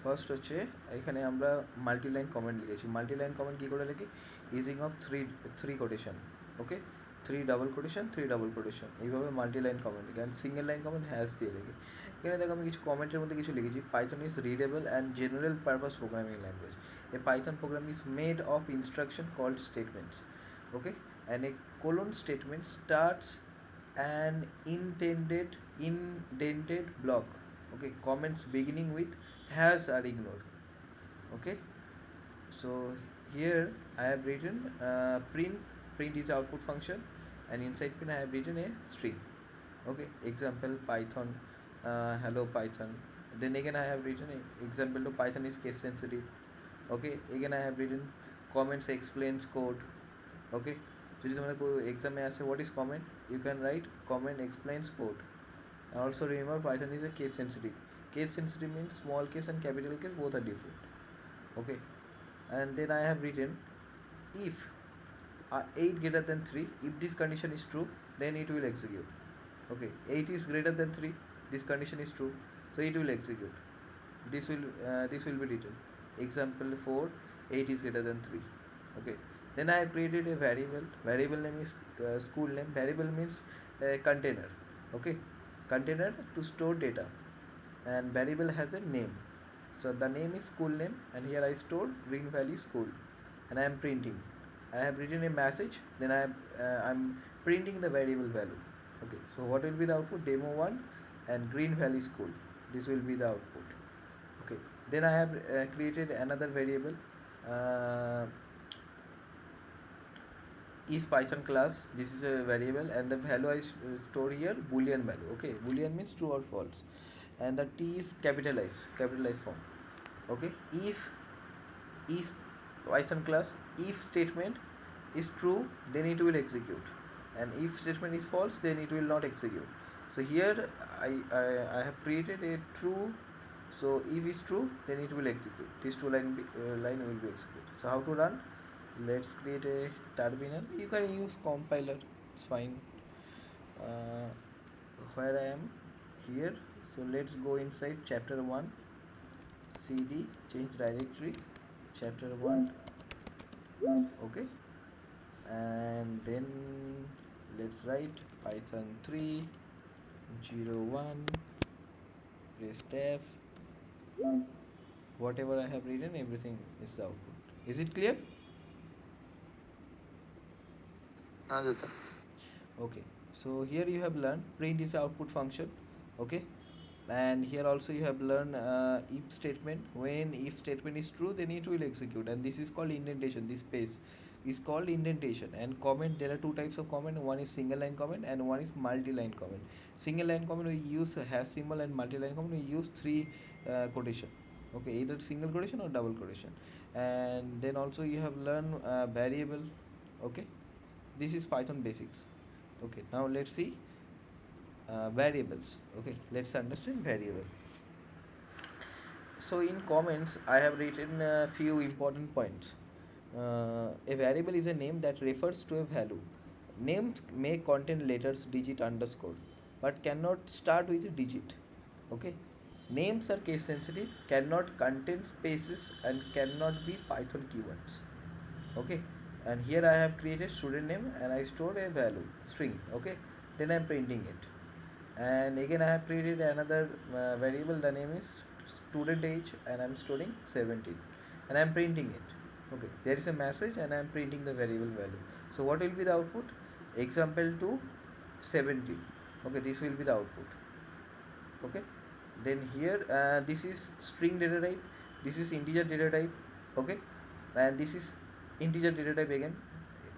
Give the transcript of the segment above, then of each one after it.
First হচ্ছে এখানে আমরা মাল্টিলাইন কমেন্ট লিখেছি। মাল্টিলাইন কমেন্ট কী করে লিখি? Using of three quotation, okay, 3 double quotation 3 double quotation, এইভাবে মাল্টিলাইন কমেন্ট লিখি। And single line comment hash দিয়ে লিখি। এখানে দেখো আমি কিছু কমেন্টের মধ্যে কিছু লিখেছি। Python is readable and general purpose programming language. A Python program is made of instruction called statements, okay, and a colon statement starts an indented block, okay. Comments beginning with has are ignored, okay. So here I have written print is output function, and inside print I have written a string, okay. Example Python, hello Python. Then again I have written a example to Python is case sensitive, okay. Again I have written comments explains code, okay. যদি তোমাদের এক্সামে আসে what is comment, you can write comment explains code. And also remember Python is a case sensitive. Case sensitive means small case and capital case both are different, okay. And then I have written if 8 greater than 3, if this condition is true then it will execute, okay. 8 is greater than 3, this condition is true, so it will execute. This will be written example 4, 8 is greater than 3, okay. Then I have created a variable name is school name. Variable means container, okay, container to store data, and variable has a name, so the name is school name, and here I store Green Valley School, and I am printing. I have written a message, then I'm printing the variable value, okay. So what will be the output? Demo1 and Green Valley School, this will be the output, okay. Then I have created another variable, is Python class. This is a variable, and the value I store here boolean value, okay. Boolean means true or false, and the T is capitalized form, okay. If is Python class, if statement is true then it will execute, and if statement is false then it will not execute. So here I have created a true, so if is true then it will execute. These two line will be executed. So how to run? Let's create a terminal. You can use compiler, it's fine. Where I am here, so let's go inside chapter 1, cd change directory chapter 1, okay. And then let's write Python 3.0.1, press tab, whatever I have written everything is the output. Is it clear? Okay, so here you have learned print is output function, okay. And here also you have learned if statement. When if statement is true then it will execute, and this is called indentation. This space is called indentation. And comment, there are two types of comment. One is single line comment and one is multi-line comment. Single line comment we use a hash symbol, and multi-line comment we use 3 quotation, okay, either single quotation or double quotation. And then also you have learned variable, okay. This is Python basics, okay. Now let's see variables, okay. Let's understand variable. So in comments I have written a few important points. A variable is a name that refers to a value. Names may contain letters, digit, underscore, but cannot start with a digit, okay. Names are case sensitive, cannot contain spaces, and cannot be Python keywords, okay. And here I have created student name, and I stored a value string, okay. Then I am printing it. And again I have created another variable, the name is student age, and I am storing 17, and I am printing it, okay. There is a message and I am printing the variable value. So what will be the output? Example to 17, okay. This will be the output, okay. Then here this is string data type, this is integer data type, okay. And this is integer data type again.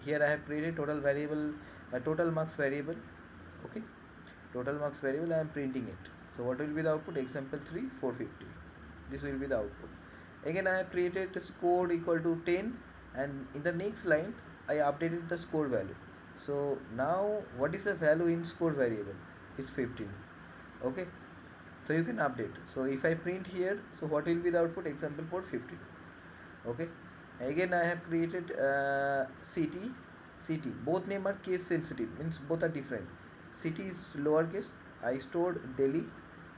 Here I have created total variable, total marks variable, okay. Total marks variable, I am printing it. So what will be the output? Example 3 450, this will be the output. Again I have created score equal to 10, and in the next line I updated the score value. So now what is the value in score variable? Is 15, okay. So you can update. So if I print here, so what will be the output? Example for 15, okay. Again I have created ct, both name are case sensitive, means both are different. City is lowercase, I stored Delhi,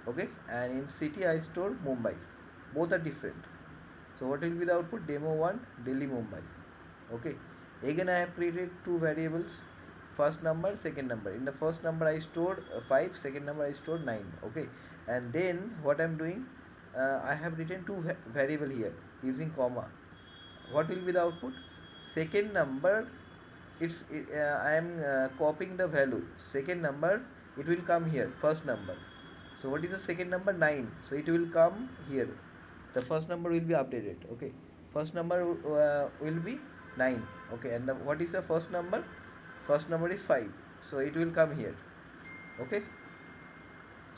okay, and in city I stored Mumbai, both are different. So what will be the output? Demo1 Delhi Mumbai. Okay, again I have created two variables, first number, second number. In the first number I stored 5, second number I stored 9. Okay, and then what I am doing, I have written two variable here using comma. What will be the output? Second number, I am copying the value. Second number, it will come here, first number. So what is the second number? 9. So it will come here. The first number will be updated. Okay, first number will be 9. Okay, and what is the first number? First number is 5. So it will come here. Okay,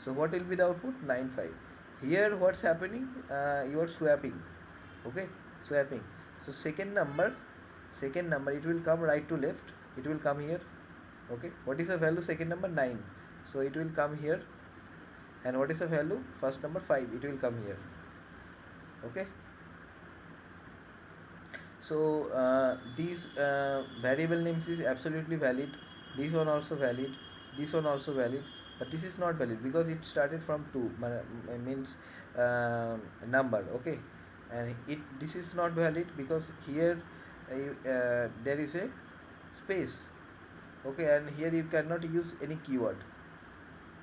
so what will be the output? 9 5. Here what's happening, you are swapping. Okay, swapping. So second number, it will come right to left, it will come here. Okay, what is the value? Second number 9, so it will come here. And what is the value? First number 5, it will come here. Okay, so these variable names is absolutely valid. This one also valid, this one also valid, but this is not valid because it started from 2, means number. Okay, and this is not valid because here there is a space. Okay, and here you cannot use any keyword.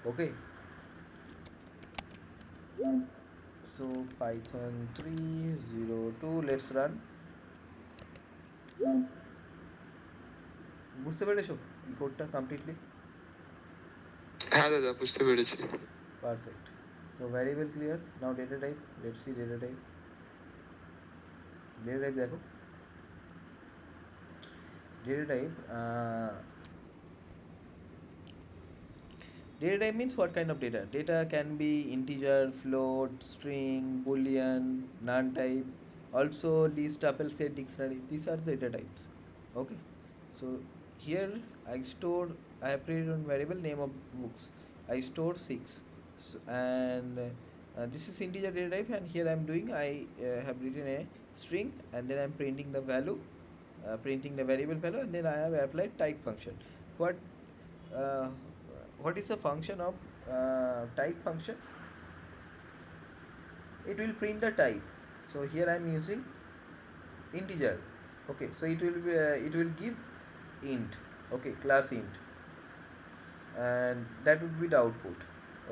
Okay, so Python 302, let's run. বুঝতে পেরেছো এই কোডটা completely? হ্যাঁ দাদা বুঝতে পেরেছি। Perfect. So variable clear. Now data type. Let's see data type. Data type देखो. Data type. Data type means what kind of data? Data can be integer, float, string, boolean, non type. Also list, tuple, set, dictionary. These are the data types. Okay. So here I have created one variable name of books. I stored 6. So, and this is integer data type, and here I am doing, I have written a string, and then I am printing the value, printing the variable value, and then I have applied type function. What is the function of type function? It will print the type. So here I am using integer. Okay, so it will give int. Okay, class int, and that would be the output.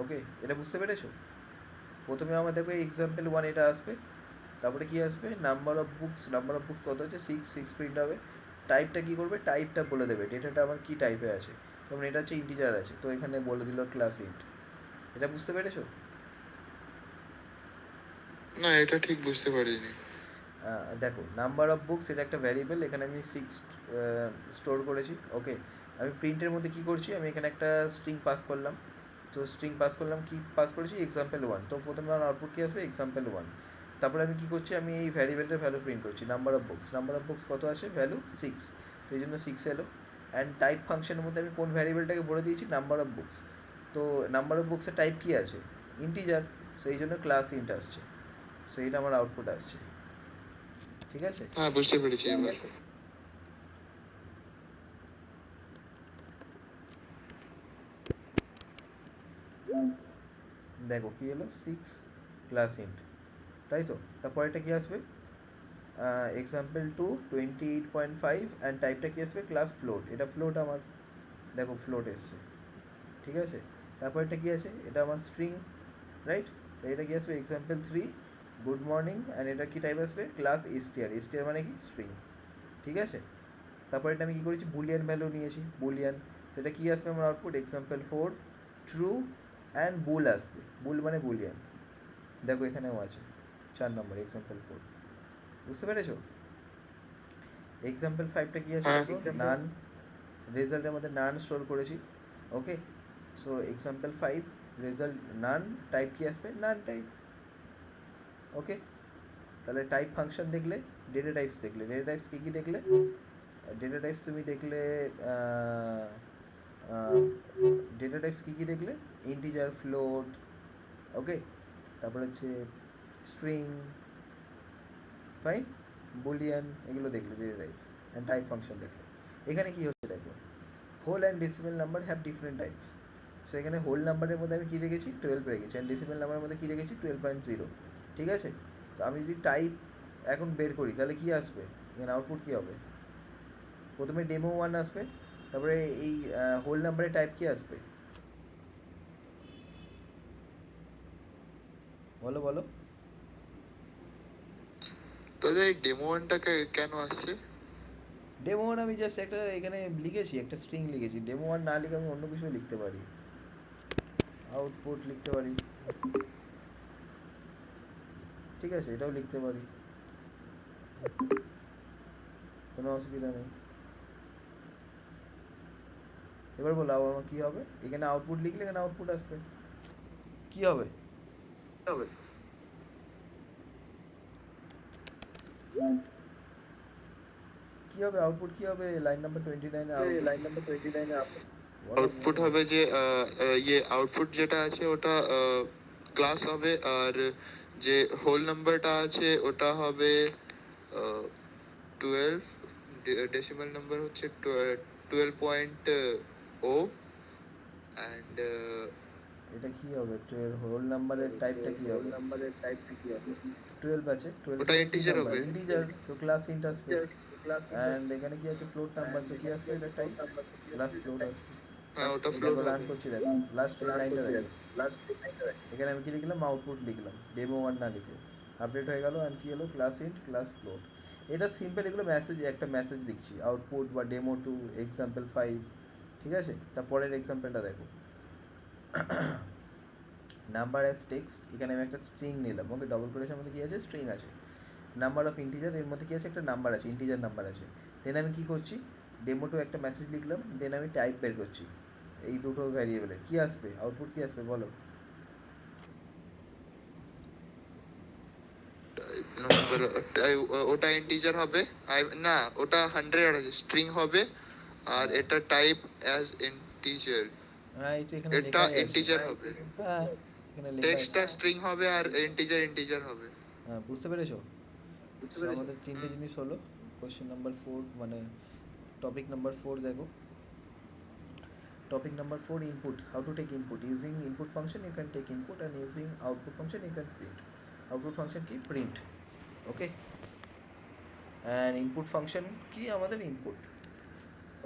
ওকে, এটা বুঝতে পেরেছো? প্রথমে আমার দেখো example1 এটা আসবে, তারপরে কি আসবে? নাম্বার অফ বুকস কত আছে? 6 প্রিন্ট হবে। টাইপটা কি করবে? টাইপটা বলে দেবে ডেটাটা আমার কি টাইপে আছে। যেমন এটা হচ্ছে ইন্টিজার আছে, তো এখানে বলে দিল ক্লাস ইন্ট। এটা বুঝতে পেরেছো? না, এটা ঠিক বুঝতে পারিনি। দেখো, নাম্বার অফ বুকস এটা একটা ভ্যারিয়েবল, এখানে আমি 6 স্টোর করেছি। ওকে, আমি প্রিন্টের মধ্যে কি করছি? আমি এখানে একটা স্ট্রিং পাস করলাম। তো স্ট্রিং পাস করলাম, কি পাস করেছি? example1। তো প্রথমে আমার আউটপুট কী আসবে? example1। তারপরে আমি কী করছি? আমি এই ভ্যারিয়েবলটার ভ্যালু প্রিন্ট করছি। নাম্বার অফ বুকস কত আসে? ভ্যালু 6, তো এই জন্য 6 এলো। অ্যান্ড টাইপ ফাংশনের মধ্যে আমি কোন ভ্যারিয়েবলটাকে বলে দিয়েছি? Number of books. তো নাম্বার অফ বুকসের টাইপ কী আছে? ইন্টিজার, সো এই জন্য ক্লাস ইন্ট আসছে। সো এটা আমার আউটপুট আসছে। ঠিক আছে? হ্যাঁ, বুঝতে পেরেছি এবার। দেখো কি এলো? 6 ক্লাস ইন্ট, তাই তো? তারপরেটা কি আসবে? example2 28.5, অ্যান্ড টাইপটা কি আসবে? Class float. এটা ফ্লোট আমার, দেখো ফ্লোট এসছে। ঠিক আছে, তারপরেটা কি আছে? এটা আমার স্ট্রিং, রাইট? তো এটা কি আসবে? example3 গুড মর্নিং, অ্যান্ড এটা কি টাইপ আসবে? ক্লাস str মানে কি? স্ট্রিং। ঠিক আছে, তারপর এটা আমি কী করেছি? বুলিয়ান ভ্যালু নিয়েছি, বুলিয়ান। তো এটা কী আসবে আমার output? example4 true and bull আসবে, বুল মানে বুলিয়ান। দেখো এখানেও আছে 4 নম্বর example4। বুঝতে পেরেছো? example5টা কী আছে? নান, রেজাল্টের মধ্যে নান স্টোর করেছি। ওকে, সো example5 রেজাল্ট নান, টাইপ কী আসবে? নান টাইপ। ওকে, তাহলে টাইপ ফাংশন দেখলে, ডেটা টাইপস দেখলে, ডেটা টাইপস কী কী দেখলে? ডেটা টাইপস তুমি দেখলে, ডেটা টাইপস কী কী দেখলে? ইন্টিজার, ফ্লোট, ওকে, তারপরে হচ্ছে স্ট্রিং, ফাইন, বুলিয়ান, এগুলো দেখলে data types. And type function দেখলে। এখানে কী হচ্ছে দেখো, whole and decimal number have different types. So এখানে হোল নাম্বারের মধ্যে আমি কী রেখেছি? 12 রেখেছি, অ্যান্ড ডেসিমেল নাম্বারের মধ্যে কী রেখেছি? 12.0। ঠিক আছে, তো আমি যদি টাইপ এখন বের করি তাহলে কি আসবে, এখানে আউটপুট কি হবে? প্রথমে ডেমো ওয়ান আসবে, তারপরে এই হোল নাম্বারে টাইপ কি আসবে? বলো বলো। তাহলে এই ডেমো ওয়ানটা কেন আসছে? ডেমো ওয়ান আমি জাস্ট একটা এখানে লিখেছি, একটা স্ট্রিং লিখেছি। ডেমো ওয়ান না লিখে আমি অন্য কিছু লিখতে পারি, আউটপুট লিখতে পারি, ঠিক আছে, এটাও লিখতে পারি, কোনো অসুবিধা নেই। এবার বলো আমার কী হবে, এখানে আউটপুট লিখলে এখানে আউটপুট আসবে, কী হবে? কী হবে আউটপুট, কী হবে লাইন নাম্বার 29 আউটপুট হবে যে ইয়ে আউটপুট যেটা আছে ওটা ক্লাস হবে, আর যে হোল নাম্বারটা আছে ওটা হবে 12, ডেসিমাল নাম্বার হচ্ছে 12.0, অ্যান্ড এটা কি হবে? 12 হোল নাম্বারের টাইপটা কি হবে? 12 আছে, 12 ওটা ইন্টিজার হবে। ইন্টিজার, তো ক্লাস ইন্ট আসবে। অ্যান্ড এখানে কি আছে? ফ্লোট নাম্বার, তো কি আসবে এটা টাইপ? ক্লাস ফ্লোট আসবে। হ্যাঁ, ওটা এটা ফ্লোট রান হবে। করছি দেখো, লাস্ট লাইনটা দেখো, এখানে আমি কি লিখলাম? আউটপুট লিখলাম, ডেমো ওয়ান না লিখে। আপডেট হয়ে গেল, অ্যান্ড কি হলো? Class int class float. এটা সিম্পল, এগুলো মেসেজ, একটা মেসেজ লিখছি, আউটপুট বা ডেমো টু এক্সাম্পল 5, ঠিক আছে? তারপরের এক্সাম্পলটা দেখো, নাম্বার অ্যাজ টেক্সট, এখানে আমি একটা স্ট্রিং নিলাম, ওকে, ডবল কোটেশনের মধ্যে কী আছে? স্ট্রিং আছে। নাম্বার অফ ইন্টিজার, এর মধ্যে কী আছে? একটা নাম্বার আছে, ইন্টিজার নাম্বার আছে। দেন আমি কী করছি? ডেমো টু একটা মেসেজ লিখলাম, দেন আমি টাইপ বের করছি এই দুটো ভ্যারিয়েবলের, কী আসবে আউটপুট, কী আসবে বলো? নাম্বার ওটা ইন্টিজার হবে, না ওটা 100 স্ট্রিং হবে, আর এটা টাইপ অ্যাজ ইন্টিজার। হ্যাঁ, এই তো এখানে এটা লেখাই আছে। ইন্টিজার হবে, হ্যাঁ, এখানে লেখাই টেক্সটটা স্ট্রিং হবে, আর ইন্টিজার হবে। হ্যাঁ, বুঝতে পেরেছো? So, আমাদের তিনটে জিনিস হলো। কোয়েশ্চেন নাম্বার 4, মানে টপিক নাম্বার 4 দেখো, topic number 4, input. How to take input? Using input function you can take input, and using output function you can print. Output function কি? Print. Okay, and input function কি? আমাদের input.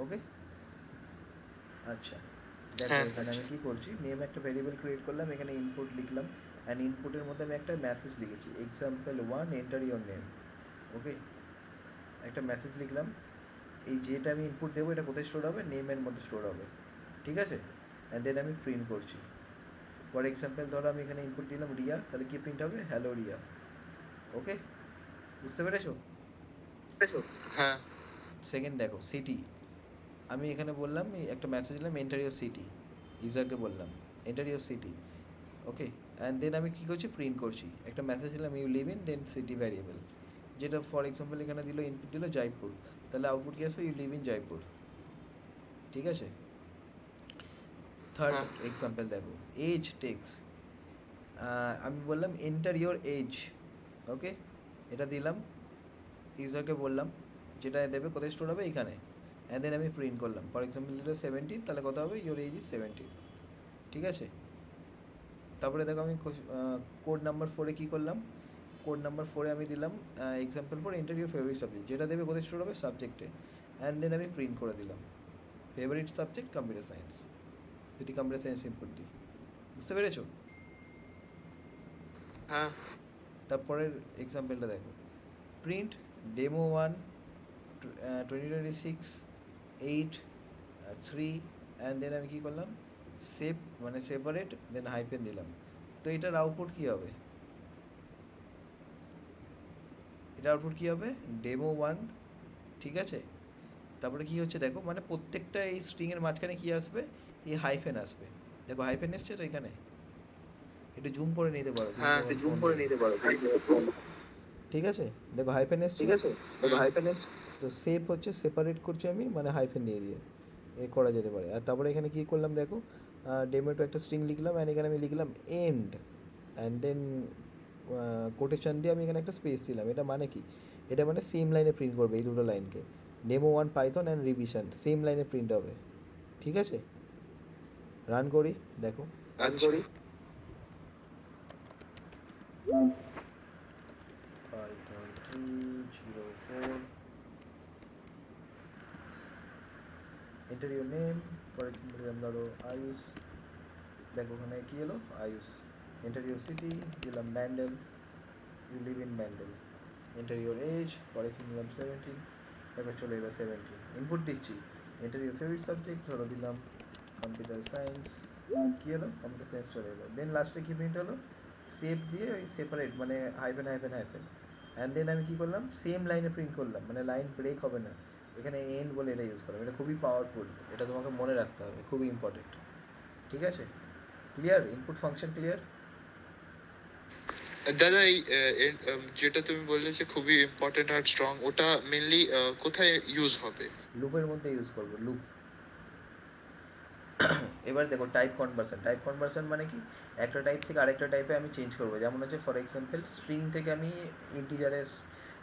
Okay, আচ্ছা দেখো, হ্যাঁ। এখানে আমি কি করছি, নেম একটা ভেরিয়েবল ক্রিয়েট করলাম, এখানে ইনপুট লিখলাম, অ্যান্ড ইনপুটের মধ্যে আমি একটা মেসেজ লিখেছি, example1 enter your name। ওকে, একটা মেসেজ লিখলাম, এই যেটা আমি ইনপুট দেবো এটা কোথায় স্টোর হবে? নেমের মধ্যে স্টোর হবে, ঠিক আছে? অ্যান্ড দেন আমি প্রিন্ট করছি। ফর এক্সাম্পল ধরো আমি এখানে ইনপুট দিলাম রিয়া, তাহলে কি প্রিন্ট হবে? হ্যালো রিয়া। ওকে, বুঝতে পেরেছো? হ্যাঁ। সেকেন্ড দেখো, সিটি, আমি এখানে বললাম একটা মেসেজ দিলাম, এন্টার ইউর সিটি, ইউজারকে বললাম enter your city. Okay, and then আমি কী করছি? প্রিন্ট করছি, একটা মেসেজ দিলাম you live in then city variable, যেটা ফর এক্সাম্পল এখানে দিল, ইনপুট দিল জয়পুর, তাহলে আউটপুট কী আসবে? ইউ লিভ ইন জয়পুর, ঠিক আছে? থার্ড এক্সাম্পল দেখো, এজ টেক্স, আমি বললাম এন্টার ইয়োর এজ। ওকে, এটা দিলাম, ইউজারকে বললাম, যেটা দেবে কোথায় স্টোর হবে? এখানে। অ্যান্ড দেন আমি প্রিন্ট করলাম, ফর এক্সাম্পল দিল 17, তাহলে কত হবে? ইয়োর এজ ইজ 17, ঠিক আছে? তারপরে দেখো আমি কোড নাম্বার 4-এ কী করলাম? কোড নাম্বার 4-এ আমি দিলাম example for enter your favourite subject, যেটা দেবে কোথায় স্টোর হবে? সাবজেক্টে। অ্যান্ড দেন আমি প্রিন্ট করে দিলাম ফেভারিট সাবজেক্ট কম্পিউটার সায়েন্স, এটি কম্পিউটার সায়েন্স ইনপুট দিই। বুঝতে পেরেছো? হ্যাঁ। তারপরের এক্সাম্পলটা দেখো, প্রিন্ট ডেমো 1 2026 8 3, অ্যান্ড দেন আমি কী করলাম? সেভ, মানে সেপারেট, দেন হাইপেন দিলাম। তো এটার আউটপুট কী হবে? এটার আউটপুট কী হবে? ডেমো 1, ঠিক আছে? তারপরে কী হচ্ছে দেখো, মানে প্রত্যেকটা এই স্ট্রিংয়ের মাঝখানে কী আসবে? এই হাইফেন আসবে, দেখো হাইফেন এসছে তো এখানে, একটু জুম করে নিতে পারো, ঠিক আছে? দেখো হাইফেন এসছে, তো সেভ হচ্ছে, সেপারেট করছি আমি, মানে হাইফেন দিয়ে দিয়ে এ করা যেতে পারে। আর তারপরে এখানে কী করলাম দেখো, ডেমোটো একটা স্ট্রিং লিখলাম, অ্যান্ড এখানে আমি লিখলাম এন্ড, অ্যান্ড দেন কোটেশন দিয়ে আমি এখানে একটা স্পেস দিলাম। এটা মানে কি? এটা মানে সেম লাইনে প্রিন্ট করবে এই দুটো লাইনকে, demo 1 Python and revision, same লাইনে প্রিন্ট হবে, ঠিক আছে? রান করি, দেখো, Python 304. Enter your name. For example, দিলাম ধরো আয়ুষ। দেখো ওখানে কি এলো আয়ুষ। Enter your city, দিলাম Bandel. You live in Bandel. Enter your age, for example দিলাম 17। দেখো চলে এলো 17। ইনপুট দিচ্ছি। Enter your favorite subject, ধরো দিলাম কম্পিউটার সায়েন্স। কি এলো কম্পিউটার সায়েন্স চলে এলো। দেন লাস্টে কি প্রিন্ট হলো, সেভ দিয়ে ওই সেপারেট মানে hyphen hyphen hyphen. And then আমি কী করলাম, সেম লাইনে প্রিন্ট করলাম, মানে লাইন ব্রেক হবে না। এখানে এন্ড বলে এটা ইউজ করলাম। এটা খুবই পাওয়ারফুল, এটা তোমাকে মনে রাখতে হবে, খুবই ইম্পর্টেন্ট। ঠিক আছে, ক্লিয়ার? Input function clear? দাদা এই যেটা তুমি বললে যে খুবই ইম্পর্টেন্ট আর স্ট্রং, ওটা মেনলি কোথায় ইউজ হবে? লুপের মধ্যে ইউজ করবো, লুপ। এবার দেখো টাইপ কনভার্সন। টাইপ কনভার্সন মানে কি, একটা টাইপ থেকে আরেকটা টাইপে আমি চেঞ্জ করবো। যেমন হচ্ছে ফর এক্সাম্পল স্ট্রিং থেকে আমি ইন্টিজারে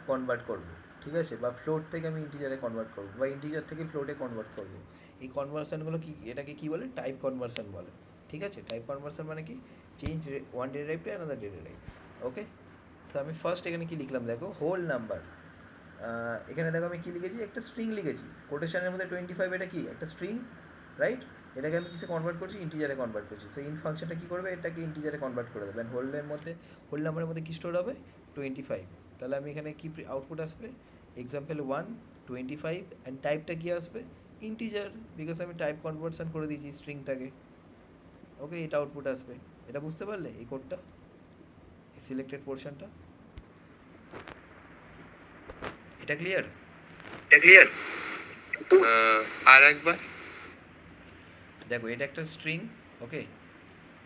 কনভার্ট করবো, ঠিক আছে, বা ফ্লোট থেকে আমি ইন্টিজারে কনভার্ট করবো, বা ইন্টিজার থেকে ফ্লোটে কনভার্ট করবো। এই কনভার্সনগুলো কি, এটাকে কি বলে, টাইপ কনভার্সন বলে। ঠিক আছে, টাইপ কনভার্সন মানে কি, change one data type to another data type. Okay, তো আমি ফার্স্ট এখানে কি লিখলাম দেখো, হোল নাম্বার। এখানে দেখো আমি কি লিখেছি, একটা স্ট্রিং লিখেছি কোটেশনের মধ্যে 25, এটা কি একটা স্ট্রিং, রাইট? এটাকে আমি কিসে কনভার্ট করছি, ইন্টিজারে কনভার্ট করছি। সেই ইন ফাংশনটা কী করবে, এটাকে ইন্টিজারে কনভার্ট করে দেবে। হোলের মধ্যে, হোল নাম্বারের মধ্যে কী স্টোর হবে, 25। তাহলে আমি এখানে কি আউটপুট আসবে, এক্সাম্পল 1 25, অ্যান্ড টাইপটা কী আসবে, ইন্টিজার, বিকজ আমি টাইপ কনভার্সন করে দিয়েছি স্ট্রিংটাকে। ওকে, এটা আউটপুট আসবে। এটা বুঝতে পারলে এই কোডটা, এই সিলেক্টেড পোর্শনটা? এটা ক্লিয়ার? এটা ক্লিয়ার? আর একবার দেখো, এটা একটা স্ট্রিং। ওকে,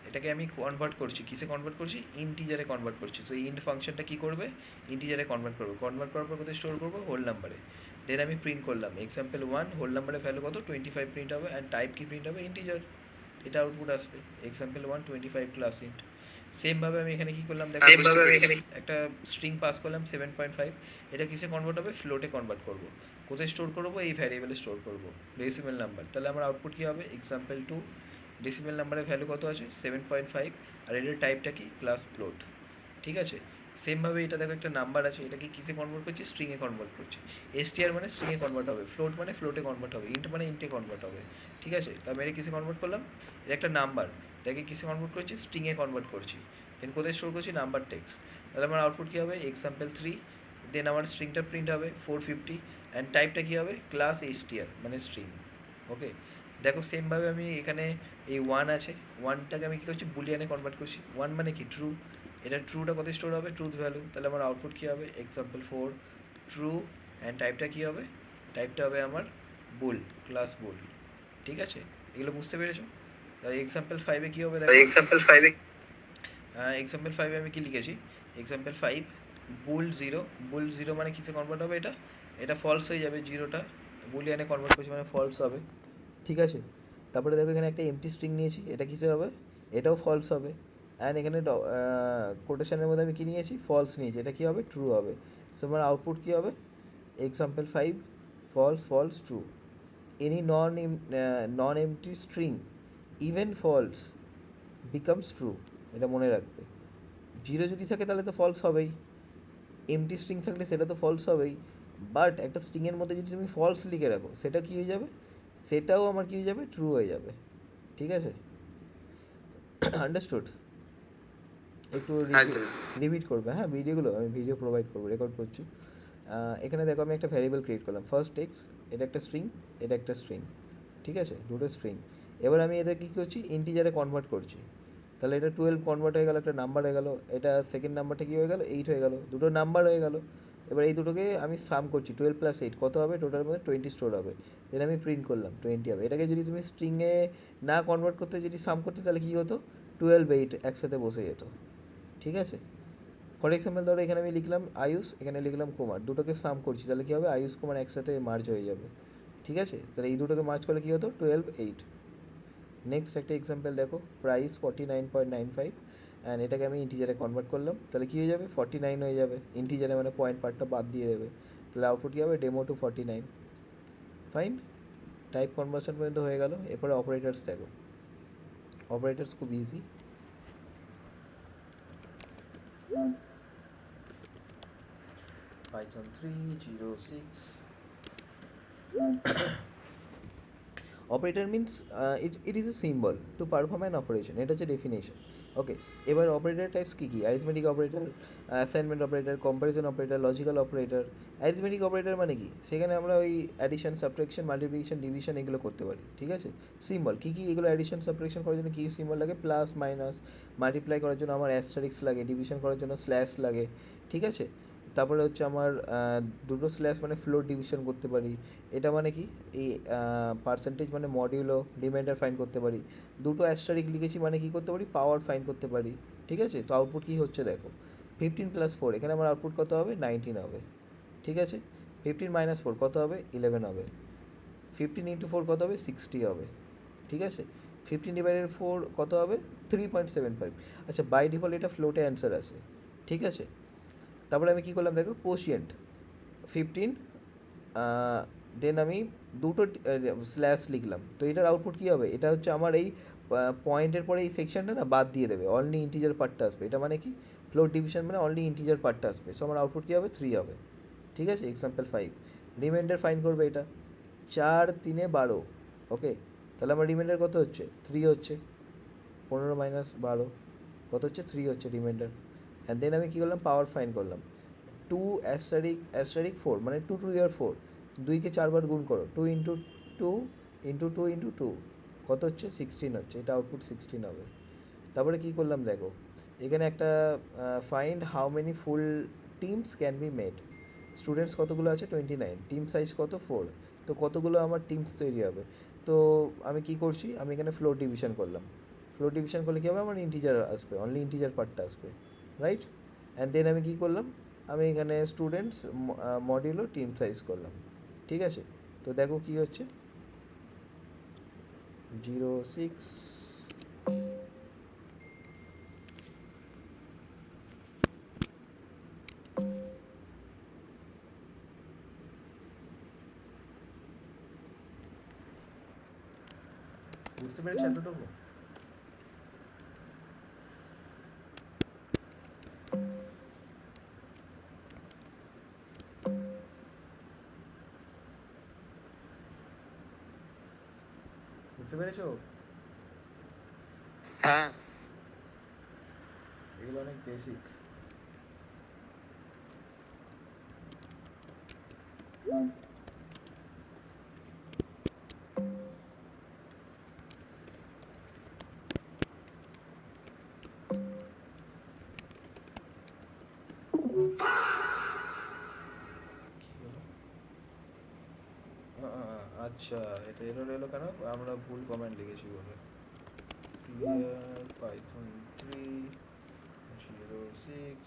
এটাকে আমি কনভার্ট করছি, কিসে কনভার্ট করছি, ইন্টিজারে কনভার্ট করছি। তো ইন্ট ফাংশনটা কী করবে, ইন্টিজারে কনভার্ট করবো। কনভার্ট করার পর কোথায় স্টোর করবো, হোল নাম্বারে। দেন আমি প্রিন্ট করলাম এক্সাম্পল 1, হোল নাম্বারের ভ্যালু কত, 25 প্রিন্ট হবে, অ্যান্ড টাইপ কি প্রিন্ট হবে, ইন্টিজার। এটা আউটপুট আসবে, এক্সাম্পল 1 25 ক্লাস ইন্ট। সেমভাবে আমি এখানে কী করলাম দেখো, সেমভাবে আমি এখানে একটা স্ট্রিং পাস করলাম 7.5। এটা কিসে কনভার্ট হবে, ফ্লোটে কনভার্ট করবো। কোথায় স্টোর করবো, এই ভ্যারিয়েবলে স্টোর করবো, ডেসিমেল নাম্বার। তাহলে আমার আউটপুট কী হবে, এক্সাম্পল 2, ডেসিমেল নাম্বারের ভ্যালু কত আছে, 7.5, আর এটার টাইপটা কি, ক্লাস ফ্লোট। ঠিক আছে, সেমভাবে এটা দেখো একটা নাম্বার আছে, এটাকে কিসে কনভার্ট করছি, স্ট্রিংয়ে কনভার্ট করছি। এসটিআর মানে স্ট্রিংয়ে কনভার্ট হবে, ফ্লোট মানে ফ্লোটে কনভার্ট হবে, ইন্ট মানে ইন্টে কনভার্ট হবে। ঠিক আছে, তা আমি এটা কিসে কনভার্ট করলাম, এটা একটা নাম্বার, এটাকে কিসে কনভার্ট করছি, স্ট্রিংয়ে কনভার্ট করছি। দেন কোথায় স্টোর করছি, নাম্বার টেক্সট। তাহলে আমার আউটপুট কী হবে, এক্সাম্পল 3, দেন আমার স্ট্রিংটা প্রিন্ট হবে 450, অ্যান্ড টাইপটা কী হবে, ক্লাস এসটিআর মানে স্ট্রিং। ওকে, দেখো সেমভাবে আমি এখানে এই 1 আছে, 1টাকে আমি কী করছি, বুলিয়ানে কনভার্ট করছি। 1 মানে কি, ট্রু। এটা ট্রুটা কোথায় স্টোর হবে, ট্রুথ ভ্যালু। তাহলে আমার আউটপুট কী হবে, এক্সাম্পল 4 ট্রু, অ্যান্ড টাইপটা কী হবে, টাইপটা হবে আমার বুল, ক্লাস বুল। ঠিক আছে, এগুলো বুঝতে পেরেছো? তাহলে এক্সাম্পল 5-এ কী হবে, দেখো এক্সাম্পল 5-এ আমি কী লিখেছি, এক্সাম্পল 5 বুল 0। বুল 0 মানে কিসে কনভার্ট হবে, এটা এটা ফলস হয়ে যাবে, 0টা বুলিয়ানে কনভার্ট করছি মানে ফলস হবে। ঠিক আছে, তারপরে দেখো এখানে একটা এমটি স্ট্রিং নিয়েছি, এটা কিসে হবে, এটাও ফলস হবে। অ্যান্ড এখানে কোটেশনের মধ্যে আমি কী নিয়েছি, ফলস নিয়েছি, এটা কী হবে, ট্রু হবে। সো আমার আউটপুট কী হবে, example 5 false false true. Any non empty string even false becomes true. এটা মনে রাখবে, 0 যদি থাকে তাহলে তো ফলস হবেই, এমটি স্ট্রিং থাকলে সেটা তো ফলস হবেই। বাট একটা স্ট্রিংয়ের মধ্যে যদি তুমি ফলস লিখে রাখো, সেটা কী হয়ে যাবে, সেটাও আমার কী হয়ে যাবে, ট্রু হয়ে যাবে। ঠিক আছে, আন্ডারস্টুড? একটু রিপিট করবে, হ্যাঁ, ভিডিওগুলো আমি ভিডিও প্রোভাইড করবো, রেকর্ড করছি। এখানে দেখো আমি একটা ভ্যারিয়েবল ক্রিয়েট করলাম, ফার্স্ট টেক্স, এটা একটা স্ট্রিং, এটা একটা স্ট্রিং। ঠিক আছে, দুটো স্ট্রিং। এবার আমি এদের কী করছি, ইন্টিজারে কনভার্ট করছি। তাহলে এটা 12 কনভার্ট হয়ে গেল, একটা নাম্বার হয়ে গেল। এটা সেকেন্ড নাম্বারটা কী হয়ে গেল, 8 হয়ে গেল, দুটো নাম্বার হয়ে গেল। এবার এই দুটোকে আমি সাম করছি, 12 + 8 কত হবে, টোটালের মধ্যে 20 স্টোর হবে। দেন আমি প্রিন্ট করলাম 20 হবে। এটাকে যদি তুমি স্ট্রিংয়ে না কনভার্ট করতে, যদি সাম করতে, তাহলে কী হতো, 12 8 একসাথে বসে যেত। ঠিক আছে, ফর এক্সাম্পল ধরো এখানে আমি লিখলাম আয়ুষ, এখানে লিখলাম কুমার, দুটোকে সাম করছি, তাহলে কী হবে, আয়ুষ কুমার একসাথে মার্জ হয়ে যাবে। ঠিক আছে, তাহলে এই দুটোকে মার্জ করলে কী হতো, 12 8। নেক্সট একটা এক্সাম্পল দেখো, প্রাইস 49.95, অ্যান্ড এটাকে আমি ইন্টিজারে কনভার্ট করলাম, তাহলে কী হয়ে যাবে, 49 হয়ে যাবে। ইন্টিজারে মানে পয়েন্ট পার্টটা বাদ দিয়ে দেবে, তাহলে আউটপুট কী হবে, demo to 49। Fine, type conversion পর্যন্ত হয়ে গেল। এরপরে অপারেটার্স দেখো, অপারেটার্স খুব easy. Python 3.06. Operator means it is a symbol to perform an operation. এটা হচ্ছে ডেফিনেশন। ওকে, এবার অপারেটর টাইপস কী কী? Arithmetic operator, assignment operator, comparison operator, logical operator. Arithmetic operator মানে কি? সেখানে আমরা ওই অ্যাডিশন, সাবট্রাকশন, মাল্টিপ্লিকেশন, ডিভিশন এগুলো করতে পারি, ঠিক আছে? সিম্বল কী কী এগুলো? অ্যাডিশন সাবট্রাকশন করার জন্য কী সিম্বল লাগে? Plus, minus. মাল্টিপ্লাই করার জন্য আমার অ্যাস্টারিক্স লাগে। ডিভিশন করার জন্য স্ল্যাশ লাগে, ঠিক আছে? তারপরে হচ্ছে আমার দুটো স্ল্যাশ মানে ফ্লোর ডিভিশন করতে পারি। এটা মানে কি? এই পার্সেন্টেজ মানে মডিউলো, রিমাইন্ডার ফাইন্ড করতে পারি। দুটো অ্যাস্টারিক লিখেছি মানে কী করতে পারি? পাওয়ার ফাইন্ড করতে পারি, ঠিক আছে? তো আউটপুট কী হচ্ছে দেখো, 15 + 4, এখানে আমার আউটপুট কত হবে? 19 হবে, ঠিক আছে? 15 - 4 কত হবে? 11 হবে। 15 × 4 কত হবে? 60 হবে, ঠিক আছে? 15/4 কত হবে? 3.75। আচ্ছা, বাই ডিফল্ট এটা ফ্লোটে অ্যান্সার আছে, ঠিক আছে? তারপরে আমি কী করলাম দেখো, কোশিয়েন্ট 15, দেন আমি দুটো স্ল্যাশ লিখলাম। তো এটার আউটপুট কী হবে? এটা হচ্ছে আমার এই পয়েন্টের পরে এই সেকশনটা না বাদ দিয়ে দেবে, অনলি ইন্টিজার পার্টটা আসবে। এটা মানে কি? ফ্লোর ডিভিশন মানে অনলি ইন্টিজার পার্টটা আসবে। সো আমার আউটপুট কী হবে? 3 হবে, ঠিক আছে? এক্সাম্পল 5। রিমাইন্ডার ফাইন করবে এটা, 4 × 3 = 12। ওকে, তাহলে আমার রিমাইন্ডার কত হচ্ছে? 3 হচ্ছে। 15 - 12 কত হচ্ছে? 3 হচ্ছে রিমাইন্ডার। অ্যান্ড দেন আমি কী করলাম? পাওয়ার ফাইন করলাম। 2 * 4 মানে 2 টু দি পাওয়ার 4। 2কে 4 বার গুণ করো, 2 × 2 × 2 × 2 কত হচ্ছে? 16 হচ্ছে। এটা আউটপুট 16 হবে। তারপরে কী করলাম দেখো, এখানে একটা find how many full teams can be made. Students কতগুলো আছে? 29। টিম সাইজ কত? 4। তো কতগুলো আমার টিমস তৈরি হবে? তো আমি কি করছি? আমি এখানে ফ্লোর ডিভিশন করলাম। ফ্লোর ডিভিশন করলে কী হবে? আমার ইন্টিজার আসবে, অনলি ইন্টিজার পার্টটা আসবে, রাইট? অ্যান্ড দেন আমি কী করলাম? আমি এখানে স্টুডেন্টস মডিউলো টিম সাইজ করলাম, ঠিক আছে? তো দেখো কী হচ্ছে, 06। বুঝতে পেরেছি এতটুকু? বুঝতে পেরেছো? হ্যাঁ। এগুলো অনেক বেসিক। আচ্ছা, এটা এরর এলো কেন? আমরা ভুল কমেন্ট লিখেছি বলে। Clear Python 3.06।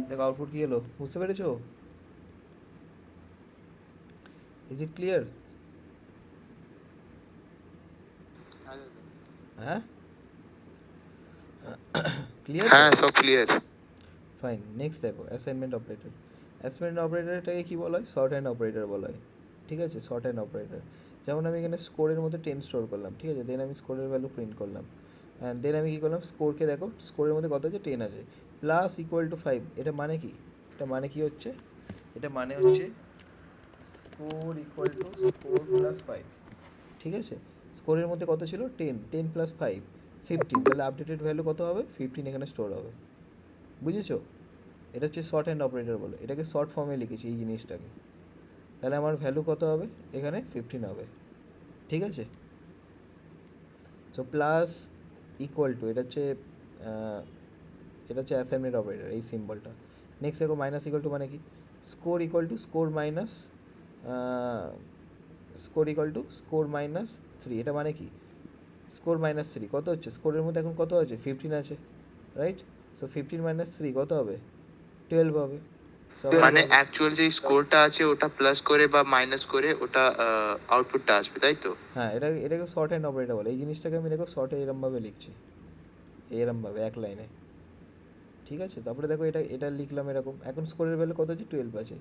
দেখো আউটপুট কী এলো, বুঝতে পেরেছো? Is it clear? হ্যাঁ, ক্লিয়ার? হ্যাঁ, সব ক্লিয়ার। ফাইন। নেক্সট দেখো, অ্যাসাইনমেন্ট অপারেটর। অ্যাসাইনমেন্ট অপারেটরটাকে কী বলা হয়? শর্ট হ্যান্ড অপারেটর বলা হয়, ঠিক আছে? Short hand operator. যেমন আমি এখানে স্কোরের মধ্যে 10 স্টোর করলাম, ঠিক আছে? দেন আমি স্কোরের ভ্যালু প্রিন্ট করলাম। অ্যান্ড দেন আমি কী করলাম? স্কোরকে দেখো, স্কোরের মধ্যে কত আছে? 10 আছে। প্লাস ইকুয়াল টু 5, এটা মানে কি? এটা মানে কি হচ্ছে? এটা মানে হচ্ছে score equal to score plus 5, ঠিক আছে? স্কোরের মধ্যে কত ছিল? 10। 10 + 5 15। তাহলে আপডেটেড ভ্যালু কত হবে? 15 এখানে স্টোর হবে, বুঝেছো? এটা হচ্ছে শর্ট হ্যান্ড অপারেটর বলে। এটাকে শর্ট ফর্মে লিখেছি এই জিনিসটাকে। তাহলে আমার ভ্যালু কত হবে? এখানে 15 হবে, ঠিক আছে? সো প্লাস ইকুয়াল টু, এটা হচ্ছে অ্যাসাইনমেন্ট অপারেটর, এই সিম্বলটা। নেক্সট দেখো, মাইনাস ইকুয়াল টু মানে কি? Score equal to score minus 3। এটা মানে কি? স্কোর -3 কত হচ্ছে? স্কোরের মধ্যে এখন কত আছে? 15 আছে, রাইট? সো 15 - 3 কত হবে? 12 হবে। মানে অ্যাকচুয়াল যে স্কোরটা আছে ওটা প্লাস করে বা মাইনাস করে ওটা আউটপুটটা আসবে, তাই তো? হ্যাঁ, এটাকে শর্ট হ্যান্ড অপারেটর বলে। এই জিনিসটাকে আমি দেখো শর্টে এরমভাবে লিখছি, এরমভাবে এক লাইনে, ঠিক আছে? তারপরে দেখো এটা লিখলাম এরকম। এখন স্কোরের ভ্যালু কত আছে? 12 আছে।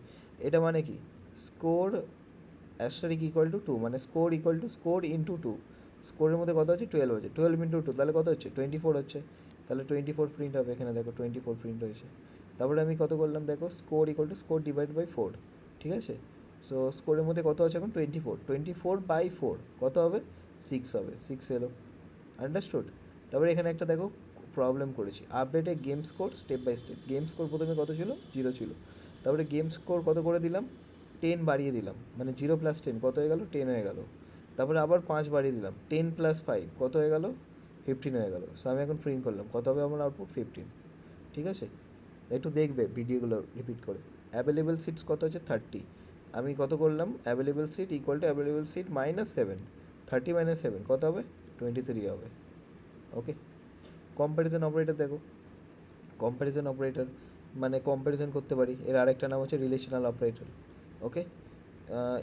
এটা মানে কি? স্কোর অ্যাস্টারিক ইকুয়াল টু 2, মানে score equal to score into 2। স্কোরের মধ্যে কত আছে? 12 আছে। 12 × 2 তাহলে কত হচ্ছে? 24 হচ্ছে। তাহলে 24 প্রিন্ট হবে। এখানে দেখো 24 প্রিন্ট হয়েছে। তারপরে আমি কত করলাম দেখো, score equal to score divide by 4, ঠিক আছে। সো স্কোরের মধ্যে কত আছে এখন 24 কত হবে 6 হবে, 6 এলো, আন্ডারস্টুড। তারপরে এখানে একটা দেখো প্রবলেম করেছি, আপডেটে game score step by step. Game score প্রথমে কত ছিল, 0 ছিল, তারপরে গেম স্কোর কত করে দিলাম, 10 বাড়িয়ে দিলাম, মানে 0 + 10 কত হয়ে গেল, 10 হয়ে গেল। তারপরে আবার 5 বাড়িয়ে দিলাম, 10 + 5 কত হয়ে গেল, 15 হয়ে গেল। সো আমি এখন প্রিন্ট করলাম, কত হবে আমার আউটপুট, 15, ঠিক আছে। একটু দেখবে ভিডিওগুলো রিপিট করে। অ্যাভেলেবেল সিটস কত আছে, 30। আমি কত করলাম, available seat equal to available seat -7, 30 - 7 কত হবে, 23 হবে, ওকে। কম্প্যারিজন অপারেটর দেখো, কম্প্যারিজন অপারেটর মানে কম্প্যারিজন করতে পারি, এর আরেকটা নাম হচ্ছে রিলেশনাল অপারেটর, ওকে।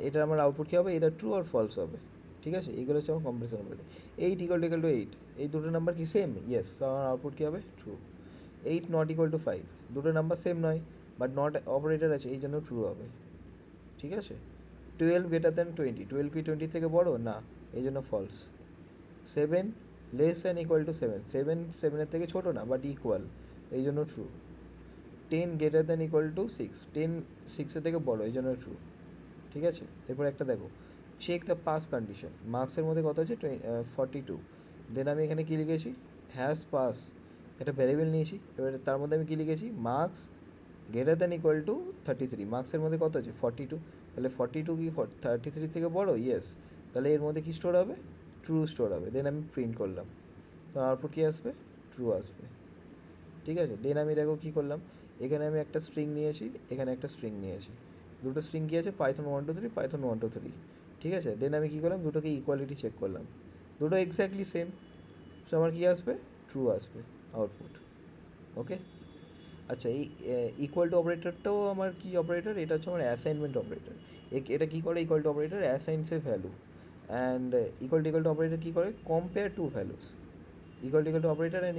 এটার আমার আউটপুট কী হবে, এটার ট্রু আর ফলস হবে, ঠিক আছে। এইগুলো হচ্ছে আমার কম্প্যারিজন অপারেটর। 8 = 8, এই দুটো নাম্বার কি সেম, ইয়েস, তো আমার আউটপুট কী হবে, ট্রু। 8 ≠ 5, দুটো নাম্বার সেম নয়, বাট নট অপারেটর আছে, এই জন্য ট্রু হবে, ঠিক আছে। 12 > 20, 12 কি 20 থেকে বড় না, এই জন্য ফলস। 7 <= 7, 7 7-এর থেকে ছোটো না বাট ইকুয়াল, এই জন্য ট্রু। 10 > 6, 10 6-এর থেকে বড়, এই জন্য ট্রু, ঠিক আছে। এরপর একটা দেখো, চেক দ্য পাস কন্ডিশন, মার্কসের মধ্যে কত আছে 42, দেন আমি এখানে কী লিখেছি, হ্যাজ পাস, একটা ভ্যারিয়েবল নিয়েছি, এবারে তার মধ্যে আমি কী লিখেছি, মার্কস > 33, মার্কসের মধ্যে কত আছে 42, তাহলে 42 কি 33 থেকে বড়, ইয়েস, তাহলে এর মধ্যে কী স্টোর হবে, ট্রু স্টোর হবে। দেন আমি প্রিন্ট করলাম, তো আউটপুট কী আসবে, ট্রু আসবে, ঠিক আছে। দেন আমি দেখো কী করলাম, এখানে আমি একটা স্ট্রিং নিয়েছি, এখানে একটা স্ট্রিং নিয়েছি, দুটো স্ট্রিং কী আছে, পাইথন 1 2 3, পাইথন 1 2 3, ঠিক আছে। দেন আমি কী করলাম, দুটোকে ইকুয়ালিটি চেক করলাম, দুটো এক্স্যাক্টলি সেম, সো আমার কী আসবে, ট্রু আসবে আউটপুট, ওকে। আচ্ছা, এই ইকুয়াল টু অপারেটরটাও আমার কি অপারেটর, এটা হচ্ছে আমার অ্যাসাইনমেন্ট অপারেটর। এটা কী করে, equal to operator assigns a value, and equal to operator কী করে, compare two values. Equal to operator and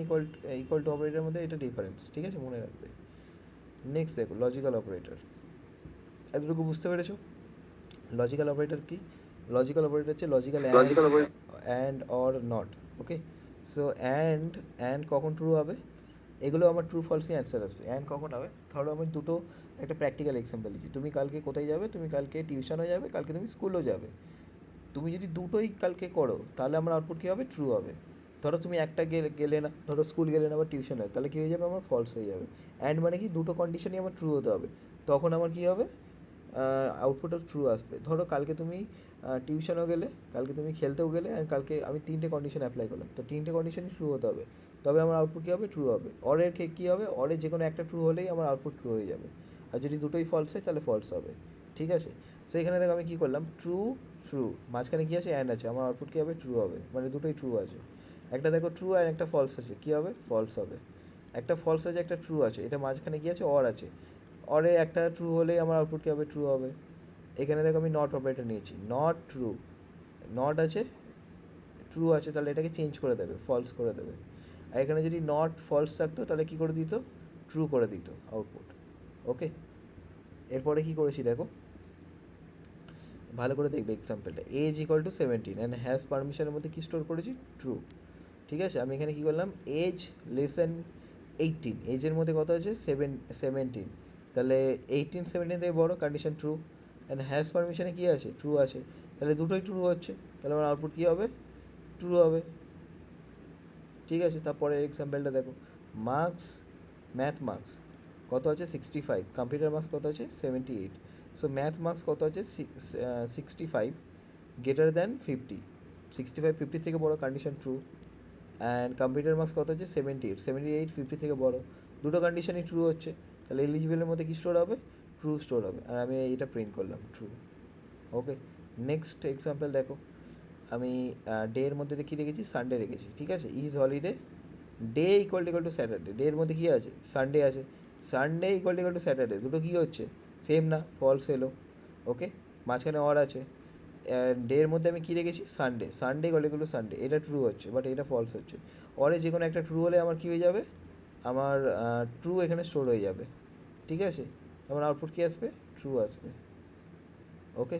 equal to অপারেটরের মধ্যে এটা ডিফারেন্স, ঠিক আছে, মনে রাখবে। নেক্সট দেখো লজিক্যাল অপারেটর, এতটুকু বুঝতে পেরেছো। লজিক্যাল অপারেটর কি, লজিক্যাল অপারেটর হচ্ছে logical and or not, okay. So and কখন ট্রু হবে, এগুলো আমার ট্রু ফলসই অ্যান্সার আসবে। অ্যান্ড কখন হবে, ধরো আমি দুটো একটা প্র্যাকটিক্যাল এক্সাম্পল দিচ্ছি, তুমি কালকে কোথায় যাবে, তুমি কালকে টিউশনও যাবে, কালকে তুমি স্কুলেও যাবে, তুমি যদি দুটোই কালকে করো তাহলে আমার আউটপুট কী হবে, ট্রু হবে। ধরো তুমি একটা গেলে না, ধরো স্কুল গেলে না বা টিউশন আছে, তাহলে কী হয়ে যাবে, আমার ফলস হয়ে যাবে। অ্যান্ড মানে কি, দুটো কন্ডিশনই আমার ট্রু হতে হবে, তখন আমার কী হবে, আউটপুটও ট্রু আসবে। ধরো কালকে তুমি টিউশনও গেলে, কালকে তুমি খেলতেও গেলে, অ্যান্ড কালকে আমি 3টে কন্ডিশন অ্যাপ্লাই করলাম, তো 3টে কন্ডিশনই ট্রু হতে হবে, তবে আমার আউটপুট কী হবে, ট্রু হবে। অরের কী হবে, অরের যে কোনো একটা ট্রু হলেই আমার আউটপুট ট্রু হয়ে যাবে, আর যদি দুটোই ফলস হয় তাহলে ফলস হবে, ঠিক আছে। সো এখানে দেখো আমি কী করলাম, ট্রু ট্রু, মাঝখানে কী আছে, অ্যান্ড আছে, আমার আউটপুট কী হবে, ট্রু হবে, মানে দুটোই ট্রু আছে। একটা দেখো ট্রু আর একটা ফলস আছে, কী হবে, ফলস হবে। একটা ফলস আছে, একটা ট্রু আছে, এটা মাঝখানে কী আছে, অর আছে, অরে একটা ট্রু হলেই আমার আউটপুট কী হবে, ট্রু হবে। এখানে দেখো আমি নট অপারেটর নিয়েছি, নট ট্রু, নট আছে, ট্রু আছে, তাহলে এটাকে চেঞ্জ করে দেবে, ফলস করে দেবে। আর এখানে যদি নট ফলস থাকতো তাহলে কী করে দিত, ট্রু করে দিত আউটপুট, ওকে। এরপরে কী করেছি দেখো, ভালো করে দেখবে এক্সাম্পলটা, এজ = 17 অ্যান্ড হ্যাজ পারমিশনের মধ্যে কী স্টোর করেছি, ট্রু, ঠিক আছে। আমি এখানে কী করলাম, এজ <18, এজের মধ্যে কত আছে, 17, তাহলে 18 17 থেকে বড়, কন্ডিশন ট্রু। অ্যান্ড হ্যাজ পারমিশনে কী আছে, ট্রু আছে, তাহলে দুটোই ট্রু হচ্ছে, তাহলে আমার আউটপুট কী হবে, ট্রু হবে, ঠিক আছে। তারপরে এক্সাম্পলটা দেখো, মার্কস, ম্যাথ মার্কস কত আছে, 65, কম্পিউটার মার্কস কত আছে, 78, সো ম্যাথ মার্কস কত আছে, 65 <> 50, 65 50 থেকে বড়, condition true. And computer marks কত আছে, 78, 78 50 থেকে বড়, দুটো কন্ডিশনই ট্রু হচ্ছে, তাহলে এলিজিবলের মধ্যে কী স্টোর হবে, ট্রু স্টোর হবে, আর আমি এটা প্রিন্ট করলাম, ট্রু, ওকে। নেক্সট এক্সাম্পল দেখো, আমি ডে এর মধ্যে কী রেখেছি, সানডে রেখেছি, ঠিক আছে। Is holiday, day = Saturday, day এর মধ্যে কী আছে, সানডে আছে, সানডে = স্যাটারডে, দুটো কী হচ্ছে, সেম না, ফলস এলো, ওকে। মাঝখানে অর আছে, ডে এর মধ্যে আমি কী রেখেছি, সানডে, সানডে = সানডে, এটা ট্রু হচ্ছে বাট এটা ফলস হচ্ছে। অরে যে কোনো একটা ট্রু হলে আমার কী হয়ে যাবে, আমার ট্রু এখানে স্টোর হয়ে যাবে, ঠিক আছে। আমার আউটপুট কী আসবে, ট্রু আসবে, ওকে।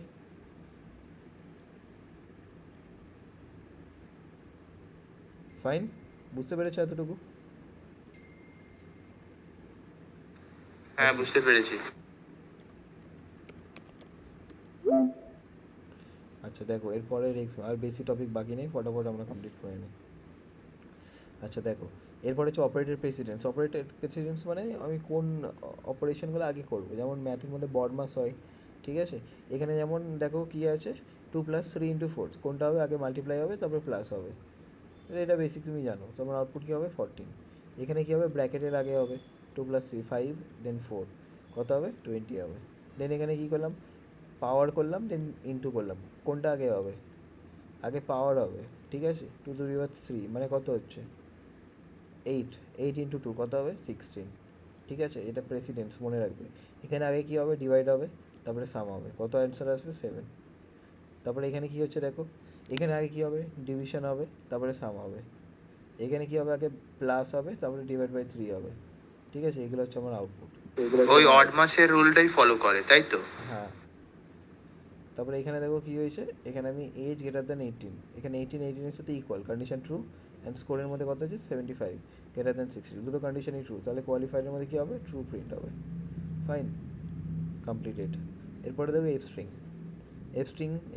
ফাইন, বুঝতে পেরেছো এতটুকু। হ্যাঁ, বুঝতে পেরেছি। আচ্ছা দেখো, এরপরের আর বেশি টপিক বাকি নেই, ফটাফট আমরা কমপ্লিট করে নিই। আচ্ছা দেখো, এরপরে হচ্ছে অপারেটর প্রেসিডেন্স। অপারেটর প্রেসিডেন্স মানে আমি কোন অপারেশনগুলো আগে করবো, যেমন ম্যাথের মধ্যে বড়মাস হয়, ঠিক আছে। এখানে যেমন দেখো কী আছে, 2 + 3 × 4, কোনটা হবে আগে, মাল্টিপ্লাই হবে তারপরে প্লাস হবে, তো এটা বেসিক তুমি জানো। তো আমার আউটপুট কী হবে, 14। এখানে কী হবে, ব্র্যাকেটের আগে হবে 2 + 3, 5, দেন 4, কত হবে, 20 হবে। দেন এখানে কী করলাম, পাওয়ার করলাম, দেন ইনটু করলাম, কোনটা আগে হবে, আগে পাওয়ার হবে, ঠিক আছে। 2 × 3 মানে কত হচ্ছে, 8, 8 × 2 কত হবে, 16, ঠিক আছে। এটা প্রেসিডেন্স মনে রাখবে। এখানে আগে কী হবে, ডিভাইড হবে, তারপরে সাম হবে, কত অ্যান্সার আসবে, 7। তারপরে এখানে কী হচ্ছে দেখো, এখানে আগে কী হবে, ডিভিশন হবে, তারপরে সাম হবে। এখানে কী হবে, আগে প্লাস হবে, তারপরে ডিভাইড বাই 3 হবে, ঠিক আছে। এগুলো হচ্ছে আমার আউটপুট। ওই অড মাসের রুলটাই ফলো করে, তাই তো? হ্যাঁ। তারপরে এখানে দেখো কী হয়েছে, এখানে আমি এজ >18, এখানে 18 সাথে ইকুয়াল, কন্ডিশন ট্রু, অ্যান্ড স্কোরের মধ্যে কত আছে, 75, >60, দুটো কন্ডিশনই ট্রু, তাহলে কোয়ালিফায়ারের মধ্যে কী হবে, ট্রু প্রিন্ট হবে। Fine, completed. এরপরে দেখো এফ স্ট্রিং।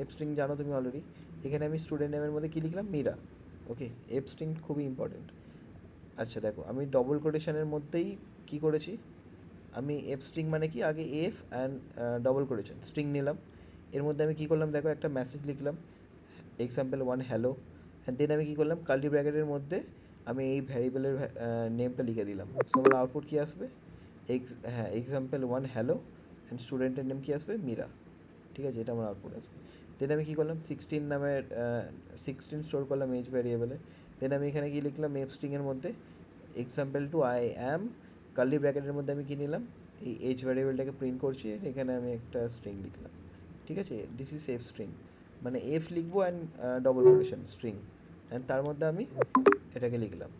এফ স্ট্রিং জানো তুমি অলরেডি। এখানে আমি স্টুডেন্ট নেমের মধ্যে কী লিখলাম, মীরা। ওকে, এফ স্ট্রিং খুবই ইম্পর্টেন্ট। আচ্ছা দেখো, আমি ডবল কোটেশনের মধ্যেই কী করেছি, আমি এফ স্ট্রিং মানে কি, আগে F and double quotation string নিলাম, এর মধ্যে আমি কী করলাম দেখো, একটা মেসেজ লিখলাম, example1 হ্যালো, অ্যান্ড দেন আমি কী করলাম, কার্লি ব্র্যাকেটের মধ্যে আমি এই ভ্যারিয়েবলের নেমটা লিখে দিলাম। সো আমার আউটপুট কী আসবে, example1 হ্যালো, অ্যান্ড স্টুডেন্টের নেম কী আসবে, মীরা, ঠিক আছে। এটা আমার আউটপুট আসবে। দেন আমি কী করলাম, 16 নামের 16 স্টোর করলাম এজ ভ্যারিয়েবলে। দেন আমি এখানে কী লিখলাম, এফ স্ট্রিংয়ের মধ্যে example2 আই অ্যাম, কার্লি ব্র্যাকেটের মধ্যে আমি কী নিলাম, এই এজ ভ্যারিয়েবলটাকে প্রিন্ট করছি, এখানে আমি একটা স্ট্রিং লিখলাম, ঠিক আছে। দিস ইজ এফ স্ট্রিং, মানে এফ লিখবো and double quotation string, and তার মধ্যে আমি এটাকে লিখলাম।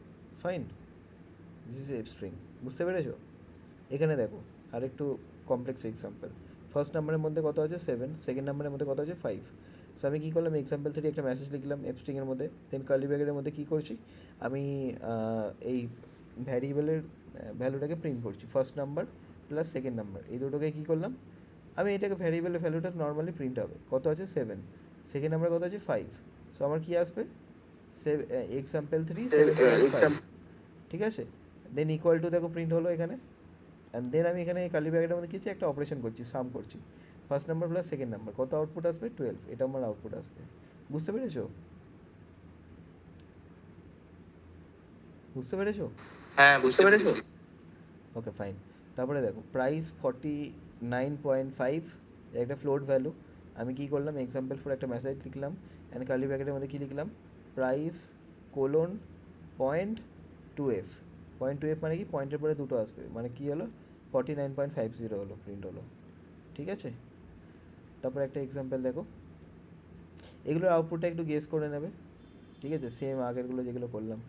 Fine, this is F string, বুঝতে পেরেছো। এখানে দেখো আরেকটু কমপ্লেক্স এক্সাম্পল। ফার্স্ট নাম্বারের মধ্যে কত আছে, 7, সেকেন্ড নাম্বারের মধ্যে কত আছে, 5। সো আমি কী করলাম, example3 একটা মেসেজ লিখলাম এফ স্ট্রিংয়ের মধ্যে, দেন কার্লি ব্র্যাকেটের মধ্যে কী করছি, আমি এই ভ্যারিয়েবলের ভ্যালুটাকে প্রিন্ট করছি, first number plus second number, এই দুটোকে কী করলাম, আমি এটাকে ভ্যারিয়েবলের ভ্যালুটা নর্মালি প্রিন্ট হবে, কত আছে, 7, সেকেন্ড নাম্বার কত আছে, 5। সো আমার কী আসবে, example3 7 + 5, ঠিক আছে। দেন ইকুয়াল টু দেখো প্রিন্ট হলো এখানে, অ্যান্ড দেন আমি এখানে কার্লি ব্র্যাকেটের মধ্যে কিছু একটা অপারেশন করছি, সাম করছি, first number plus second number, কত আউটপুট আসবে, 12, এটা আমার আউটপুট আসবে। বুঝতে পেরেছো, বুঝতে পেরেছো? হ্যাঁ, বুঝতে পেরেছো। Okay fine. তারপরে দেখো প্রাইস 49.5, একটা ফ্লোট ভ্যালু। আমি কী করলাম, example4 একটা মেসেজ লিখলাম, অ্যান্ড কার্লি ব্র্যাকেটের মধ্যে কী লিখলাম, প্রাইস কোলন 0.2f, 0.2f মানে কি, পয়েন্টের পরে দুটো আসবে, মানে কী হলো, 49.50 হলো, প্রিন্ট হলো, ঠিক আছে। তারপরে একটা এক্সাম্পল দেখো, এগুলোর আউটপুটটা একটু গেস করে নেবে, ঠিক আছে। সেম আগেরগুলো যেগুলো করলাম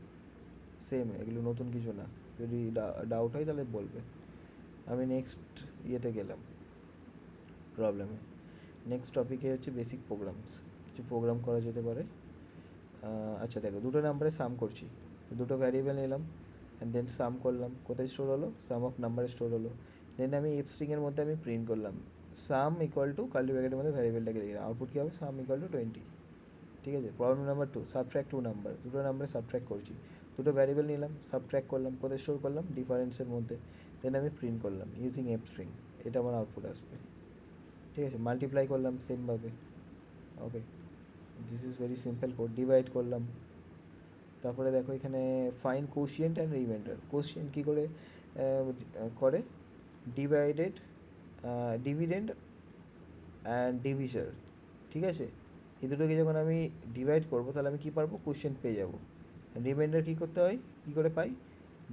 সেম, এগুলো নতুন কিছু না, যদি ডাউট হয় তাহলে বলবে। আমি নেক্সট ইয়েতে গেলাম, প্রবলেমে। নেক্সট টপিকে হচ্ছে বেসিক প্রোগ্রামস, কিছু প্রোগ্রাম করা যেতে পারে। আচ্ছা দেখো, দুটো নাম্বারে সাম করছি, তো দুটো ভ্যারিয়েবল নিলাম, অ্যান্ড দেন সাম করলাম, কোথায় স্টোর হলো, সাম অফ নাম্বারে স্টোর হলো। দেন আমি এফ স্ট্রিংয়ের মধ্যে আমি প্রিন্ট করলাম, সাম ইকুয়াল টু কার্লি ব্র্যাকেটের মধ্যে ভ্যারিয়েবলটাকে লিখলাম, আউটপুট কী হবে, সাম ইকুয়াল টু 20, ঠিক আছে। প্রবলেম নাম্বার 2, সাবট্র্যাক্ট 2 নাম্বার, দুটো নাম্বারে সাবট্র্যাক্ট করছি, দুটো ভ্যারিয়েবল নিলাম, সাবট্র্যাক্ট করলাম, কোথায় স্টোর করলাম, ডিফারেন্সের মধ্যে। দেন আমি প্রিন্ট করলাম ইউজিং এফ স্ট্রিং, এটা আমার আউটপুট আসবে, ঠিক আছে। মাল্টিপ্লাই করলাম সেমভাবে, okay, this is very simple code. Divide করলাম, তারপরে দেখো এখানে find quotient and reminder. Quotient কী করে করে, ডিভাইডেড, ডিভিডেন্ড অ্যান্ড ডিভিসার, ঠিক আছে। এই দুটোকে যখন আমি ডিভাইড করবো তাহলে আমি কী পারবো, কোশিয়েন্ট পেয়ে যাবো। রিমাইন্ডার কী করতে হয়, কী করে পাই,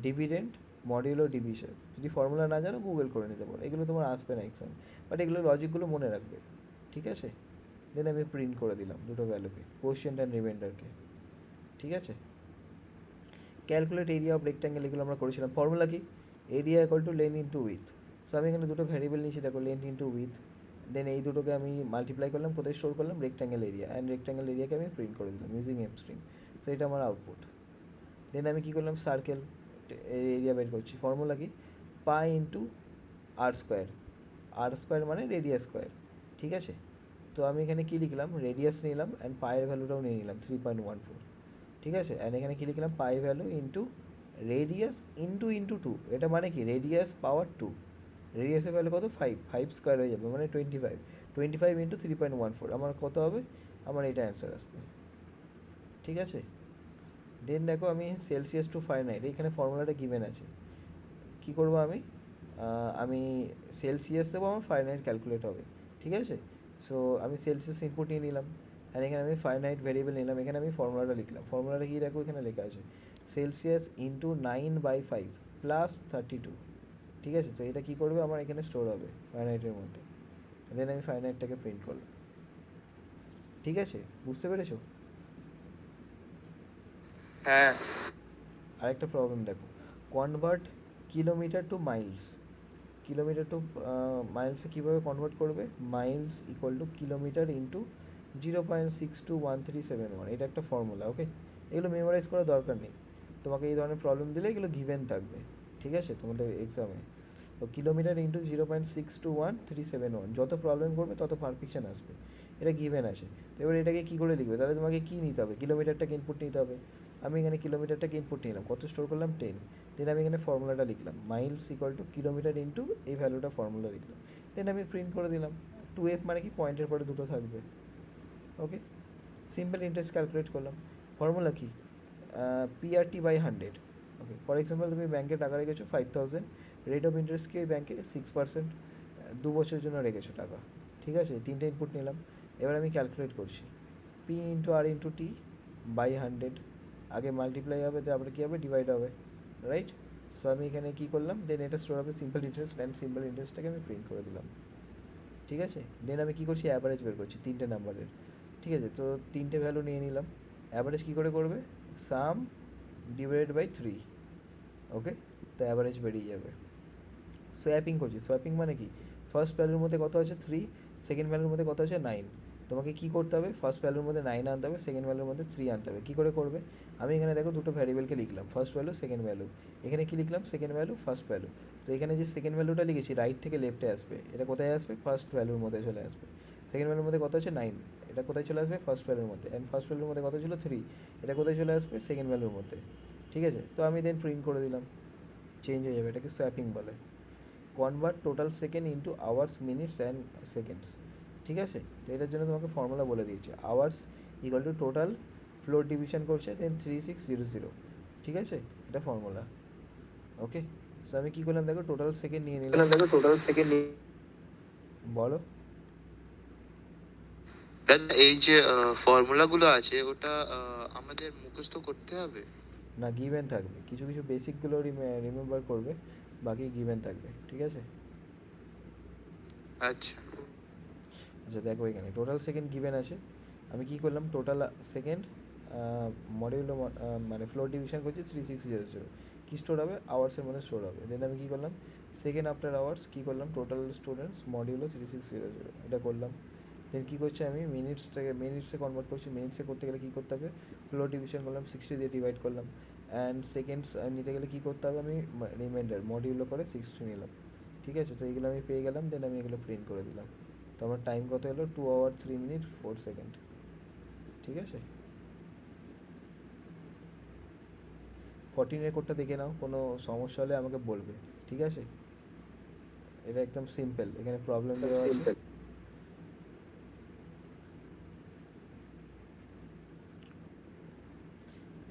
ডিভিডেন্ড মডিউলো ডিভিসার। যদি ফর্মুলা না জানো গুগল করে নিতে পারো, এগুলো তোমার আসবে না এক্সাম, বাট এগুলো লজিকগুলো মনে রাখবে, ঠিক আছে। দেন আমি প্রিন্ট করে দিলাম দুটো ভ্যালুকে, কোশিয়েন্ট অ্যান্ড রিমাইন্ডারকে, ঠিক আছে। ক্যালকুলেট এরিয়া অফ রেক্ট্যাঙ্গেল, এগুলো আমরা করেছিলাম। ফর্মুলা কি, area equal to length into with. So আমি এখানে দুটো ভ্যারিয়েবল নিয়েছি দেখো, লেন্থ ইন্টু উইথ। দেন এই দুটোকে আমি মাল্টিপ্লাই করলাম, কোথায় স্টোর করলাম, রেক্ট্যাঙ্গেল এরিয়া, অ্যান্ড রেক্ট্যাঙ্গেল এরিয়াকে আমি প্রিন্ট করে দিলাম ইউজিং এফ স্ট্রিং। সো এটা আমার আউটপুট। দেন আমি কী করলাম, সার্কেল এরিয়া বের করছি। ফর্মুলা কি, পাই ইন্টু আর স্কোয়ার মানে রেডিয়াস স্কোয়ার, ঠিক আছে? তো আমি এখানে কী লিখলাম, রেডিয়াস নিলাম অ্যান্ড পায়ের ভ্যালুটাও নিয়ে নিলাম 3.14, ঠিক আছে? অ্যান্ড এখানে কী লিখলাম, pi value into radius into two, এটা মানে কি রেডিয়াস পাওয়ার টু, রেডিয়াসের ভ্যালু কত, 5 স্কোয়ার হয়ে যাবে মানে 25 ইন্টু 3.14, আমার কত হবে, আমার এটা অ্যান্সার আসবে, ঠিক আছে? দেন দেখো আমি সেলসিয়াস টু ফারেনহাইট, এখানে ফর্মুলাটা গিভেন আছে, কী করবো আমি সেলসিয়াস দেবো, আমার ফারেনহাইট ক্যালকুলেট হবে, ঠিক আছে? সো আমি সেলসিয়াস ইনপুট নিয়ে নিলাম আর এখানে আমি ফারেনহাইট ভেরিয়েবল নিলাম, এখানে আমি ফর্মুলাটা লিখলাম, ফর্মুলাটা কী দেখো এখানে লেখা আছে, সেলসিয়াস ইন্টু 9/5 প্লাস 32, ঠিক আছে? তো এটা কী করবে, আমার এখানে স্টোর হবে ফারেনহাইটের মধ্যে, দেন আমি ফারেনহাইটটাকে প্রিন্ট করলাম, ঠিক আছে? বুঝতে পেরেছো? হ্যাঁ। আরেকটা প্রবলেম দেখো, convert kilometre to miles, kilometre to মাইলসে কীভাবে কনভার্ট করবে, miles equal to kilometre into 0.621371, এটা একটা ফর্মুলা, ওকে? এগুলো মেমোরাইজ করার দরকার নেই, তোমাকে এই ধরনের প্রবলেম দিলে এগুলো গিভেন থাকবে, ঠিক আছে, তোমাদের এক্সামে। তো কিলোমিটার ইন্টু 0.621371, যত প্রবলেম করবে তত পারফেকশন আসবে, এটা গিভেন আসে। তো এবার এটাকে কী করে লিখবে, তাহলে তোমাকে কী নিতে হবে, কিলোমিটারটাকে ইনপুট নিতে হবে, আমি এখানে কিলোমিটারটাকে ইনপুট নিলাম, কত স্টোর করলাম 10, দেন আমি এখানে ফর্মুলাটা লিখলাম, Miles equal to kilometre into এই ভ্যালুটা ফর্মুলা লিখলাম, দেন আমি প্রিন্ট করে দিলাম, 2f মানে কি পয়েন্টের পরে দুটো থাকবে, ওকে? সিম্পল ইন্টারেস্ট ক্যালকুলেট করলাম, ফর্মুলা কি, PRT/100, ওকে? ফর এক্সাম্পল তুমি ব্যাংকে টাকা রেখেছো 5000, রেট অফ ইন্টারেস্ট কি ওই ব্যাংকে 6%, 2 বছরের জন্য রেখেছো টাকা, ঠিক আছে? তিনটে ইনপুট নিলাম, এবার আমি ক্যালকুলেট করছি, P/R/T/100, আগে মাল্টিপ্লাই হবে, তারপরে কী হবে, ডিভাইড হবে, রাইট? সো আমি এখানে কী করলাম, দেন এটা স্টোর হবে সিম্পল ইন্টারেস্ট, অ্যান্ড সিম্পল ইন্টারেস্টটাকে আমি প্রিন্ট করে দিলাম, ঠিক আছে? দেন আমি কী করছি, অ্যাভারেজ বের করছি তিনটে নাম্বারের, ঠিক আছে? তো তিনটে ভ্যালু নিয়ে নিলাম, অ্যাভারেজ কী করে করবে, সাম ডিভাইডেড বাই 3, ওকে? তো অ্যাভারেজ বেরিয়ে যাবে। সোয়াপিং করছি, সোয়াপিং মানে কি, ফার্স্ট ভ্যালুর মধ্যে কত আছে 3, সেকেন্ড ভ্যালুর মধ্যে কত আছে 9, তোমাকে কী করতে হবে, ফার্স্ট ভ্যালুর মধ্যে 9 আনতে হবে, সেকেন্ড ভ্যালুর মধ্যে 3 আনতে হবে, কী করে করবে, আমি এখানে দেখো দুটো ভ্যারিয়েবলকে লিখলাম, ফার্স্ট ভ্যালু সেকেন্ড ভ্যালু, এখানে কী লিখলাম, সেকেন্ড ভ্যালু ফার্স্ট ভ্যালু, তো এখানে যে সেকেন্ড ভ্যালুটা লিখেছি রাইট থেকে লেফটে আসবে, এটা কোথায় আসবে, ফার্স্ট ভ্যালুর মধ্যে চলে আসবে, সেকেন্ড ভ্যালুর মধ্যে কত আছে 9, এটা কোথায় চলে আসবে, ফার্স্ট ভ্যালুর মধ্যে, অ্যান্ড ফার্স্ট ভ্যালুর মধ্যে কত ছিল 3, এটা কোথায় চলে আসবে, সেকেন্ড ভ্যালুর মধ্যে, ঠিক আছে? তো আমি দেন প্রিন্ট করে দিলাম, চেঞ্জ হয়ে যাবে, এটাকে সোয়াপিং বলে। Convert total second into hours, minutes and seconds, ঠিক আছে? তো এটার জন্য তোমাকে ফর্মুলা বলে দিয়েছে, hours equal to total floor division করছে দেন 3600, ঠিক আছে? এটা ফর্মুলা, ওকে? সো আমি কী করলাম দেখো, টোটাল সেকেন্ড নিয়ে নিলাম, বলো। দাদা এই যে ফর্মুলাগুলো আছে ওটা আমাদের মুখস্থ করতে হবে? না, গিভেন থাকবে, কিছু কিছু বেসিকগুলো রিমেম্বার করবে, বাকি গিভেন থাকবে, ঠিক আছে? আচ্ছা। আচ্ছা দেখো এখানে টোটাল সেকেন্ড গিভেন আছে, আমি কী করলাম, টোটাল সেকেন্ড মডিউলো মানে ফ্লোর ডিভিশন করছি 3600, কী স্টোর হবে, আওয়ার্সের মধ্যে স্টোর হবে, দেন আমি কী করলাম, সেকেন্ড আফটার আওয়ার্স কী করলাম, টোটাল স্টুডেন্টস মডিউলো 3600, এটা করলাম, দেন কী করছি আমি, মিনিটসে কনভার্ট করছি, মিনিটসে করতে গেলে কী করতে হবে, ফ্লোর ডিভিশন করলাম, 60 দিয়ে ডিভাইড করলাম, অ্যান্ড সেকেন্ডস নিতে গেলে কী করতে হবে, আমি রিমাইন্ডার মডিউলো করে 60 নিলাম, ঠিক আছে? তো এইগুলো আমি পেয়ে গেলাম, দেন আমি এগুলো প্রিন্ট করে দিলাম, তো আমার টাইম কত হলো, 2 আওয়ার 3 মিনিট 4 সেকেন্ড, ঠিক আছে? 14 কোডটা দেখে নাও, কোনো সমস্যা হলে আমাকে বলবে, ঠিক আছে? এটা একদম সিম্পল, এখানে প্রবলেম দেওয়া আছে,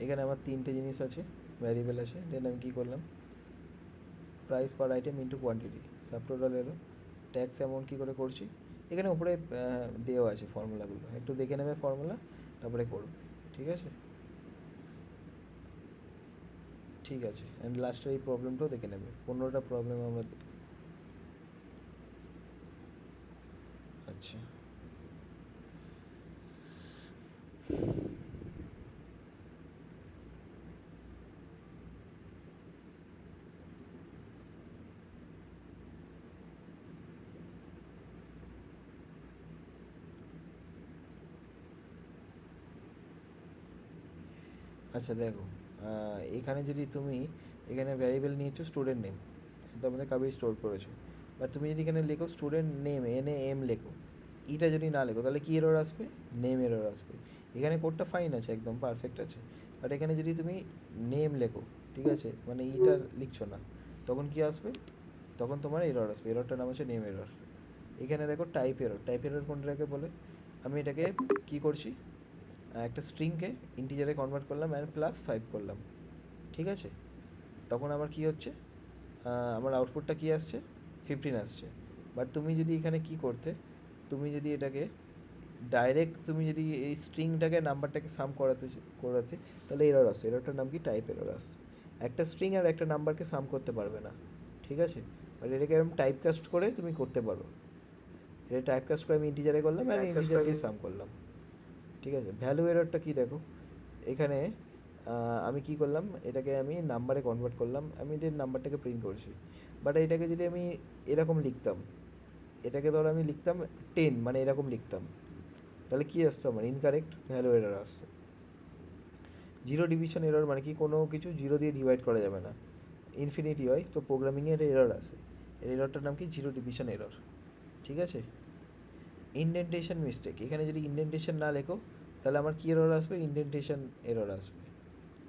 এখানে আমার তিনটে জিনিস আছে, ভ্যারিয়েবল আছে, দেন আমি কী করলাম, price per item into quantity, sub total এলো, ট্যাক্স অ্যামাউন্ট কী করে করছি, এখানে উপরে দেওয়া আছে ফর্মুলাগুলো, একটু দেখে নেবে ফর্মুলা, তারপরে করবে, ঠিক আছে? ঠিক আছে, অ্যান্ড লাস্টের এই প্রবলেমটাও দেখে নেবে, 15টা প্রবলেম আমরা দেখি। আচ্ছা, আচ্ছা দেখো, এখানে যদি তুমি এখানে ভ্যারিয়েবল নিয়েছো স্টুডেন্ট নেম, তার মধ্যে কাবির স্টোর করেছো, বাট তুমি যদি এখানে লেখো স্টুডেন্ট নেম NAM লেখো, ইটা যদি না লেখো তাহলে কী এরর আসবে? নেম এরর আসবে। এখানে কোডটা ফাইন আছে, একদম পারফেক্ট আছে, বাট এখানে যদি তুমি নেম লেখো, ঠিক আছে, মানে ইটা লিখছো না, তখন কি আসবে? তখন তোমার এরর আসবে। এররটার নাম হচ্ছে নেম এরর। এখানে দেখো টাইপ এরর। টাইপ এরর কোনটাকে বলে? আমি এটাকে কি করছি, একটা স্ট্রিংকে ইন্টিজারে কনভার্ট করলাম অ্যান্ড +5 করলাম, ঠিক আছে, তখন আমার কি হচ্ছে, আমার আউটপুটটা কি আসছে? 15 আসছে। বাট তুমি যদি এখানে কি করতে, তুমি যদি এটাকে ডাইরেক্ট, তুমি যদি এই স্ট্রিংটাকে নাম্বারটাকে সাম করাতে তাহলে এরর আসছে। এররটার নাম কি? টাইপ এরর আসছে। একটা স্ট্রিং আর একটা নাম্বারকে সাম করতে পারবে না, ঠিক আছে, বাট এটাকে এরকম টাইপ কাস্ট করে তুমি করতে পারো। এটা টাইপ কাস্ট করে আমি ইন্টিজারে করলাম আর ইন্টিজার দিয়ে সাম করলাম, ঠিক আছে। ভ্যালু এররটা কি দেখো, এখানে আমি কি করলাম, এটাকে আমি নাম্বারে কনভার্ট করলাম, আমি যে নাম্বারটাকে প্রিন্ট করছি, বাট এটাকে যদি আমি এরকম লিখতাম, এটাকে ধরো আমি লিখতাম 10, মানে এরকম লিখতাম, তাহলে কী আসতো আমার? ইনকারেক্ট ভ্যালু এরর আসতো। জিরো ডিভিশন এরর মানে কি, কোনো কিছু জিরো দিয়ে ডিভাইড করা যাবে না, ইনফিনিটি হয়, তো প্রোগ্রামিংয়ের এরর আসে। এর এররটার নাম কি? জিরো ডিভিশন এরর, ঠিক আছে। ইনডেন্টেশন মিস্টেক, এখানে যদি ইনডেন্টেশন না লেখো তাহলে আমার কী এরর আসবে? ইনডেন্টেশন এরর আসবে,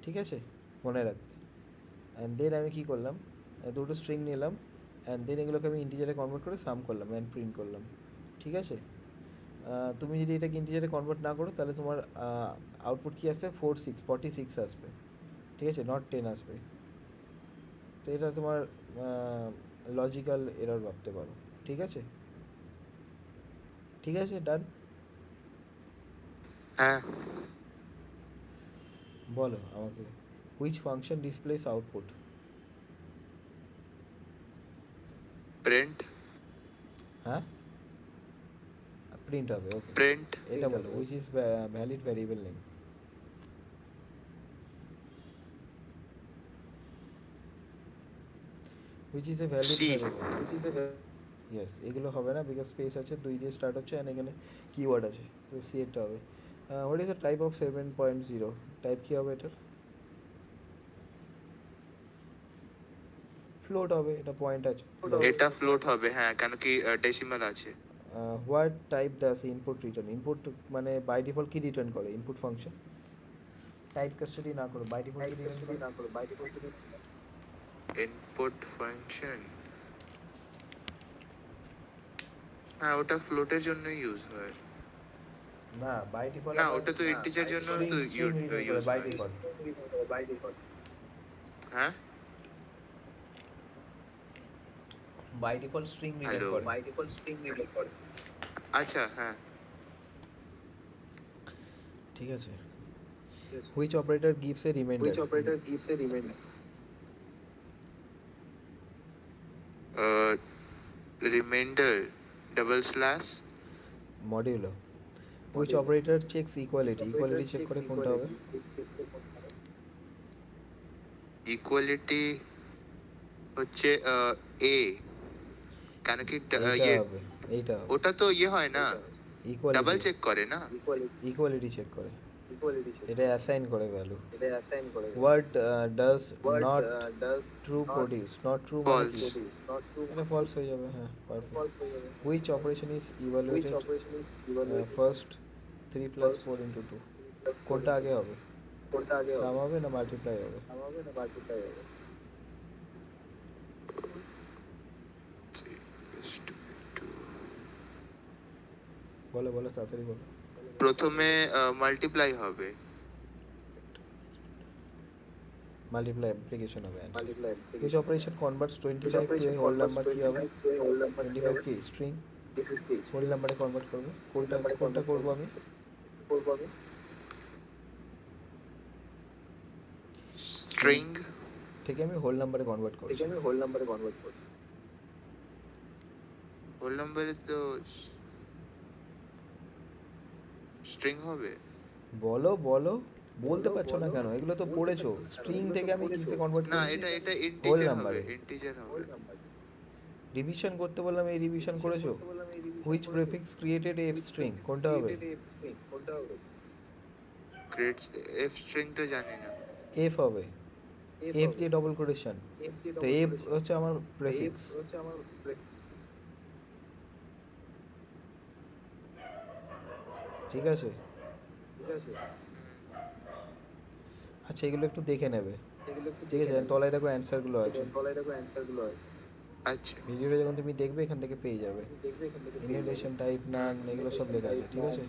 ঠিক আছে, মনে রাখবে। অ্যান্ড দেন আমি কী করলাম, দুটো স্ট্রিং নিলাম অ্যান্ড দেন এগুলোকে আমি ইন্টিজারে কনভার্ট করে সাম করলাম অ্যান্ড প্রিন্ট করলাম, ঠিক আছে। তুমি যদি এটাকে ইন্টিজারে কনভার্ট না করো তাহলে তোমার আউটপুট কী আসবে? 46 আসবে, ঠিক আছে, নট 10 আসবে। তো এটা তোমার লজিক্যাল এরর ভাবতে পারো, ঠিক আছে। ঠিক আছে, ডান। হ্যাঁ। বলো আমাকে, which function displays output? Print. হ্যাঁ, প্রিন্ট হবে, ওকে। প্রিন্ট। এটা বলো, which is valid variable name? Which is a valid C. Variable? Yes, এগুলো হবে না, বিকজ স্পেস আছে, 2 দিয়ে স্টার্ট হচ্ছে অ্যান্ড এখানে কিওয়ার্ড আছে, তো সি একটা হবে। What is the type of 7.0? Type কী হবে এটার? ফ্লোট হবে, এটা পয়েন্ট আছে। এটা ফ্লোট হবে, হ্যাঁ, কেন কি ডেসিমাল আছে। What type does input return? Input মানে বাই ডিফল্ট কি রিটার্ন করে ইনপুট ফাংশন? টাইপ কাস্টডি না করো, বাই ডিফল্ট কি রিটার্ন করে? ইনপুট ফাংশন, হ্যাঁ, ওটা ফ্লোটের জন্য ইউজ হয়। না, বাই ডিফল্ট না, ওটা তো ইন্টিজার জন্য তো স্ট্রিং রিটার্ন করে ইউজ বাই হয়। ডিফল্ট। হ্যাঁ। By default string return hello. করে। আচ্ছা, হ্যাঁ। ঠিক আছে। Which operator gives a reminder? Reminder double slash modulo. Which operator checks equality? Equality check করে কোনটা হবে? ইকুয়ালিটি হচ্ছে এ, কেন কি এইটা হবে, এইটা হবে। ওটা তো ইয়ে হয় না, ডাবল ইকুয়ালিটি, চেক করে না। ইকুয়ালিটি চেক করে, এটা অ্যাসাইন করে value. What does not true produce? Not true মানে কি? এটা ফলস হয়ে যাবে, হ্যাঁ, perfect. Which operation is evaluated first 3 + 4 × 2? কোনটা আগে হবে? সাম হবে না মাল্টিপ্লাই হবে? বলো বলো, তাড়াতাড়ি বলো। প্রথমে মাল্টিপ্লাই হবে। মাল্টিপ্লাই অ্যাপ্লিকেশন হবে answer. Which operation converts 25 to a whole number? কি হবে? 25 কি স্ট্রিং? হোল নাম্বারে কনভার্ট করবে, কোনটা করবো আমি? স্ট্রিং থেকে আমি হোল নাম্বারে কনভার্ট করছি। হোল নাম্বারে তো স্ট্রিং হবে। বলো বলো, বলতে পারছো না কেন? এগুলো তো পড়েছো। স্ট্রিং থেকে আমি কিসে কনভার্ট না, করেছি? এটা হোল ইন্টিজার হবে, নাম্বারে। ইন্টিজার হবে। রিভিশন করতে বললাম, এই রিভিশন করেছো? Which prefix created a string? কোনটা হবে? গ্রেড এফ স্ট্রিংটা জানি না। এফ হবে, এফ দিয়ে ডবল কোটেশন, তো এফ হচ্ছে আমার প্রেফিক্স। ঠিক আছে? আচ্ছা, এগুলো একটু দেখে নেবে, ঠিক আছে? তলায় দেখো অ্যান্সারগুলো আছে। আচ্ছা ভিডিওটা যখন তুমি দেখবে এখান থেকে পেয়ে যাবে। ইনহেলেশন টাইপ, নান, এগুলো সব লেখা আছে, ঠিক আছে?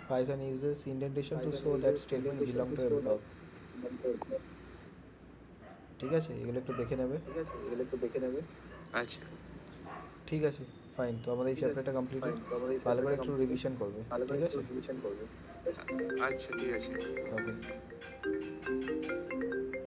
Python uses indentation to show that statement belong to a block. ঠিক আছে, এগুলো একটু দেখে নেবে। আচ্ছা ঠিক আছে, ফাইন। তো আমাদের এই চ্যাপ্টারটা কমপ্লিটেড। ভালো করে একটু রিভিশন করবে, ঠিক আছে? আচ্ছা ঠিক আছে ওকে।